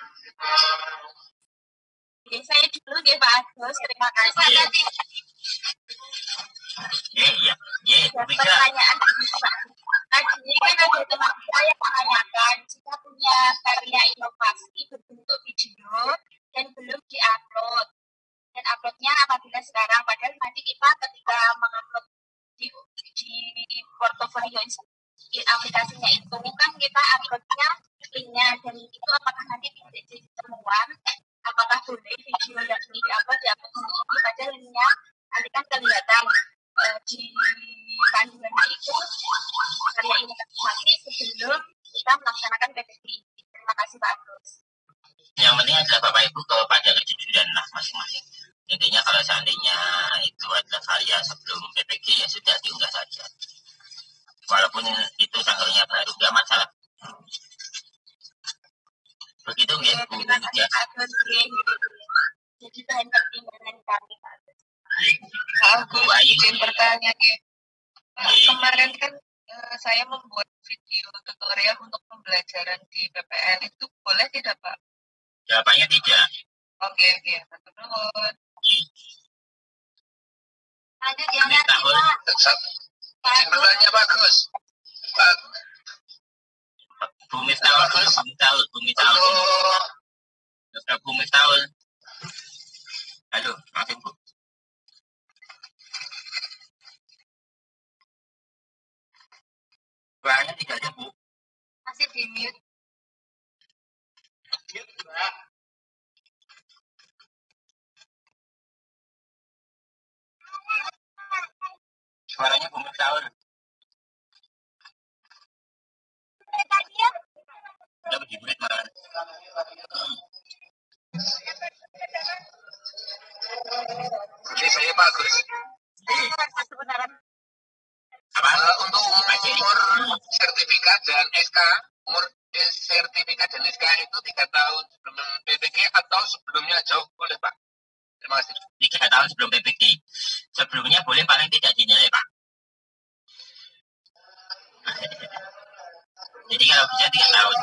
Saya dulu ya Pak Agus, terima kasih. Iya. Pertanyaan Pak. Tadi kan ada teman saya yang menanyakan jika punya karya inovasi berbentuk video dan belum diupload. Dan uploadnya apabila sekarang, padahal nanti kita ketika mengupload di portofolio aplikasinya itu kan kita uploadnya linknya, dan itu apakah nanti jadi temuan apakah boleh video yang ini diupload sendiri, padahal linknya nanti kan kelihatan di kandungannya itu karya inovasi sebelum kita melaksanakan PPDI. Terima kasih Pak Agus. Yang penting adalah Bapak Ibu kepada kejujuran lah masing-masing. Intinya kalau seandainya itu adalah karya sebelum PPG ya sudah diunggah saja. Walaupun itu tanggalnya baru, nggak masalah. Begitu ya Bu. Jadi bahan pertimbangan kami Pak Agus. Aku izin bertanya ya. Kemarin kan saya membuat video tutorial untuk pembelajaran di PPL, itu boleh tidak Pak? Jawabannya tidak. Oke, nuhun. Lanjut yang nanti Pak. Izin bertanya Pak Agus. Bumi tahun. Halo, maafin Bu. Suaranya tidak ada Bu. Masih di mute. Suaranya Bumi tahun. Udah di-mute malah. Ini saya Pak Agus. Untuk umur sertifikat dan SK, umur sertifikat dan SK itu 3 tahun sebelum PPG atau sebelumnya jauh boleh Pak? Terima kasih. 3 tahun sebelum PPG. Sebelumnya boleh, paling tidak dinilai Pak. Jadi kalau bisa 3 tahun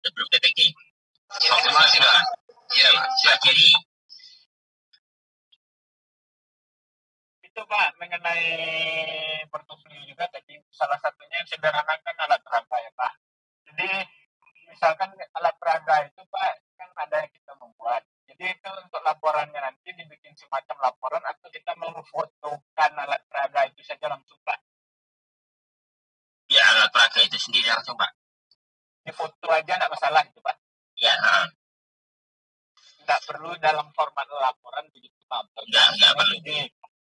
sebelum PPG. Ya, terima kasih Pak. Iya Pak. Jadi itu Pak, mengenai portofolio juga tadi salah satunya yang sederhanakan alat peraga ya Pak. Jadi misalkan alat peraga itu Pak kan ada yang kita membuat. Jadi itu untuk laporannya nanti dibikin semacam laporan atau kita memfotokan alat peraga itu saja langsung Pak. ya alat peraga itu sendiri langsung Pak. Di foto aja nggak masalah itu Pak. Ya. Nggak perlu dalam format laporan begitu Pak. Nggak perlu.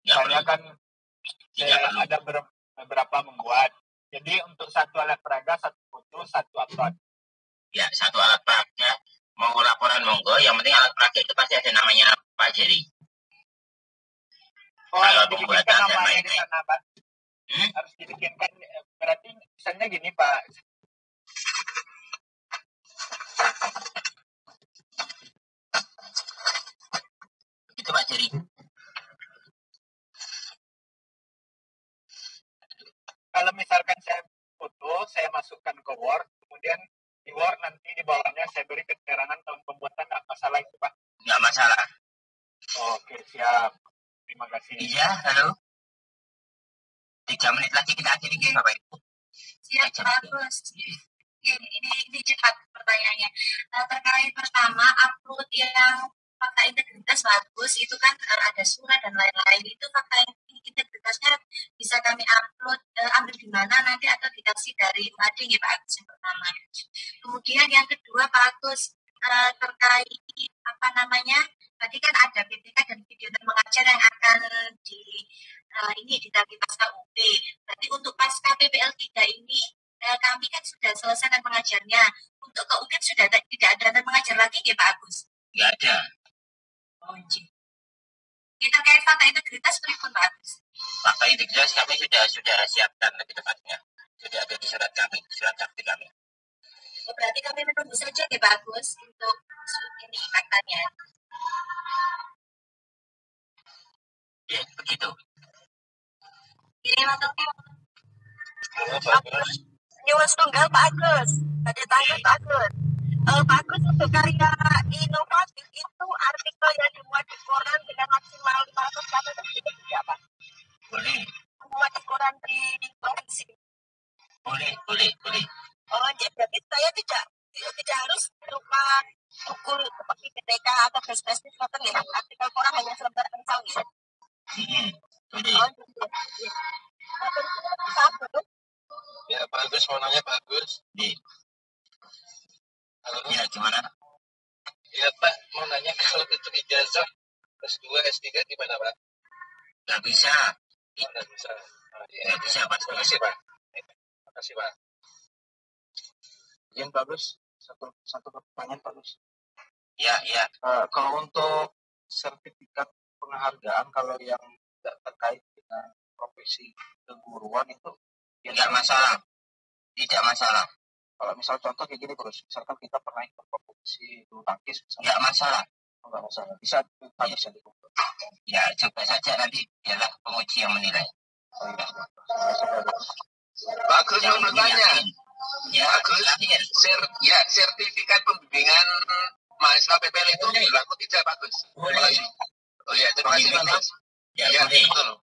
Soalnya kan ada beberapa membuat. Jadi untuk satu alat peraga, satu foto, satu upload. Ya, satu alat peraga. Mau laporan monggo, yang penting alat peraga itu pasti ada namanya Pak Jerry. Kalau pembuatan dan lain-lain. Harus dibikinkan, berarti misalnya gini Pak. Itu Pak Jerry. Kalau misalkan saya foto, saya masukkan ke Word, kemudian di Word nanti di bawahnya saya beri keterangan tahun pembuatan, nggak masalah itu Pak? Nggak masalah. Oke, siap. Terima kasih. Iya, halo. 3 menit lagi kita akhiri game Bapak Ibu. Siap, bagus. Ini cepat pertanyaannya. Terkait pertama, upload yang fakta integritas bagus, itu kan ada surat dan lain-lain. Itu fakta integritasnya bisa kami upload, ambil di mana nanti atau dikasih dari mading ya Pak Agus yang pertama. Kemudian yang kedua Pak Agus, terkait Tadi kan ada PPK dan video dan mengajar yang akan ditagi pasca UP. Berarti untuk pasca PPL 3 ini kami kan sudah selesai dan mengajarnya. Untuk ke UP sudah tidak ada dan mengajar lagi ya Pak Agus? Nggak ada. Oh, kita kayak fakta integritas pripun Pak Agus? Fakta integritas kami sudah siapkan lebih tepatnya. Sudah ada di surat sakti kami. Oh, berarti kami menunggu saja ya Pak Agus untuk ini faktanya. Ya, begitu. Ini masuk nyuwun tunggal Pak Agus. Tadi tanya Pak Agus. Pak Agus untuk karya inovatif itu artikel yang dimuat di koran dengan maksimal 500 kata itu tidak Pak? Boleh. Muat di koran di provinsi. Boleh. Oh, jadi saya tidak harus berupa buku seperti BTK atau best-best ya. Artikel koran hanya selembar pensel ya. Boleh. Ya, bagus, mau nanya bagus. Halo. Ya, gimana? Ya, Pak, mau nanya kalau untuk ijazah S2, S3 gimana, Pak? Nggak bisa. Nggak bisa. Nggak bisa, Pak. Terima kasih, Pak. Terima kasih, Pak. Yang bagus, satu pertanyaan bagus. Ya. Kalau untuk sertifikat penghargaan, kalau yang tidak terkait dengan profesi keguruan itu tidak masalah. Tidak masalah. Kalau misal contoh kayak gini terus, misalkan kita pernah ikut kompetisi bulu tangkis, nggak masalah. Nggak masalah. Bisa dikumpul. Ya, coba saja nanti biarlah penguji yang menilai. Bagus, mau bertanya. Ya, bagus. Sertifikat pembimbingan mahasiswa PPL itu berlaku tidak bagus. Boleh. Oh ya, terima kasih bagus. Ya, boleh. Betul.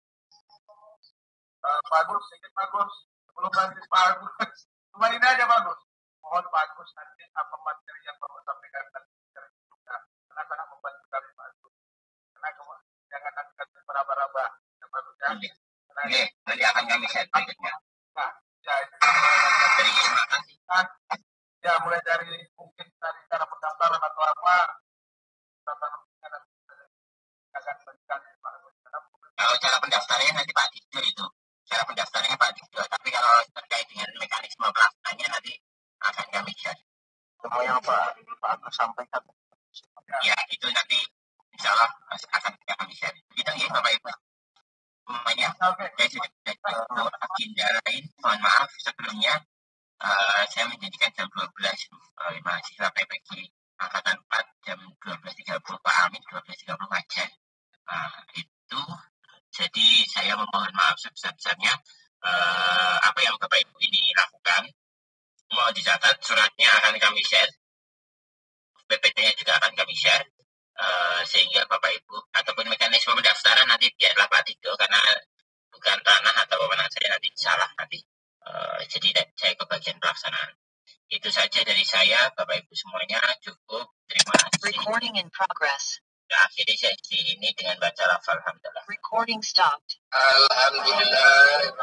Bagus, sedikit bagus. Sebelum lanjut Pak Agus, cuma ini aja bagus. Mohon Pak Agus nanti apa materi yang Bapak sampaikan tadi juga, karena sangat membantu kami Pak Agus. Karena jangan nanti beraba-raba, ya bagus ya. Oke, nanti akan kami share berikutnya. Nah, Terima kasih. Ya, mulai dari mungkin dari cara pendaftaran atau apa, kalau cara pendaftarannya nanti Pak Dido itu. Cara pendaftarannya Pak Dido. Tapi kalau terkait dengan mekanisme pelaksananya nanti akan kami share. Semua yang Pak Agus sampaikan. Ya, itu nanti insya Allah akan kami share. Begitu ya Bapak Ibu. Semuanya, saya sudah agenda lain. Mohon maaf sebelumnya. Saya menjadikan jam 12 mahasiswa PPG Angkatan 4 jam 12.30 Pak Amin 12.30 aja. Itu jadi saya memohon maaf sebesar-besarnya apa yang Bapak Ibu ini lakukan. Mohon dicatat, suratnya akan kami share, PPT-nya juga akan kami share, sehingga Bapak Ibu ataupun mekanisme pendaftaran nanti biarlah Pak Dido, karena bukan ranah atau wewenang saya nanti salah nanti. Jadi saya ke bagian pelaksanaan. Itu saja dari saya, Bapak Ibu semuanya, cukup. Terima kasih. Recording in progress. Akhiri sesi ini dengan baca lafal alhamdulillah. Recording stopped. Alhamdulillah.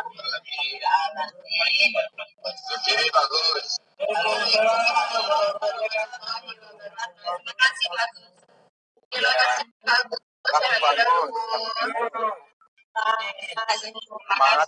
Jadi bagus. Terima kasih bagus. Semangat.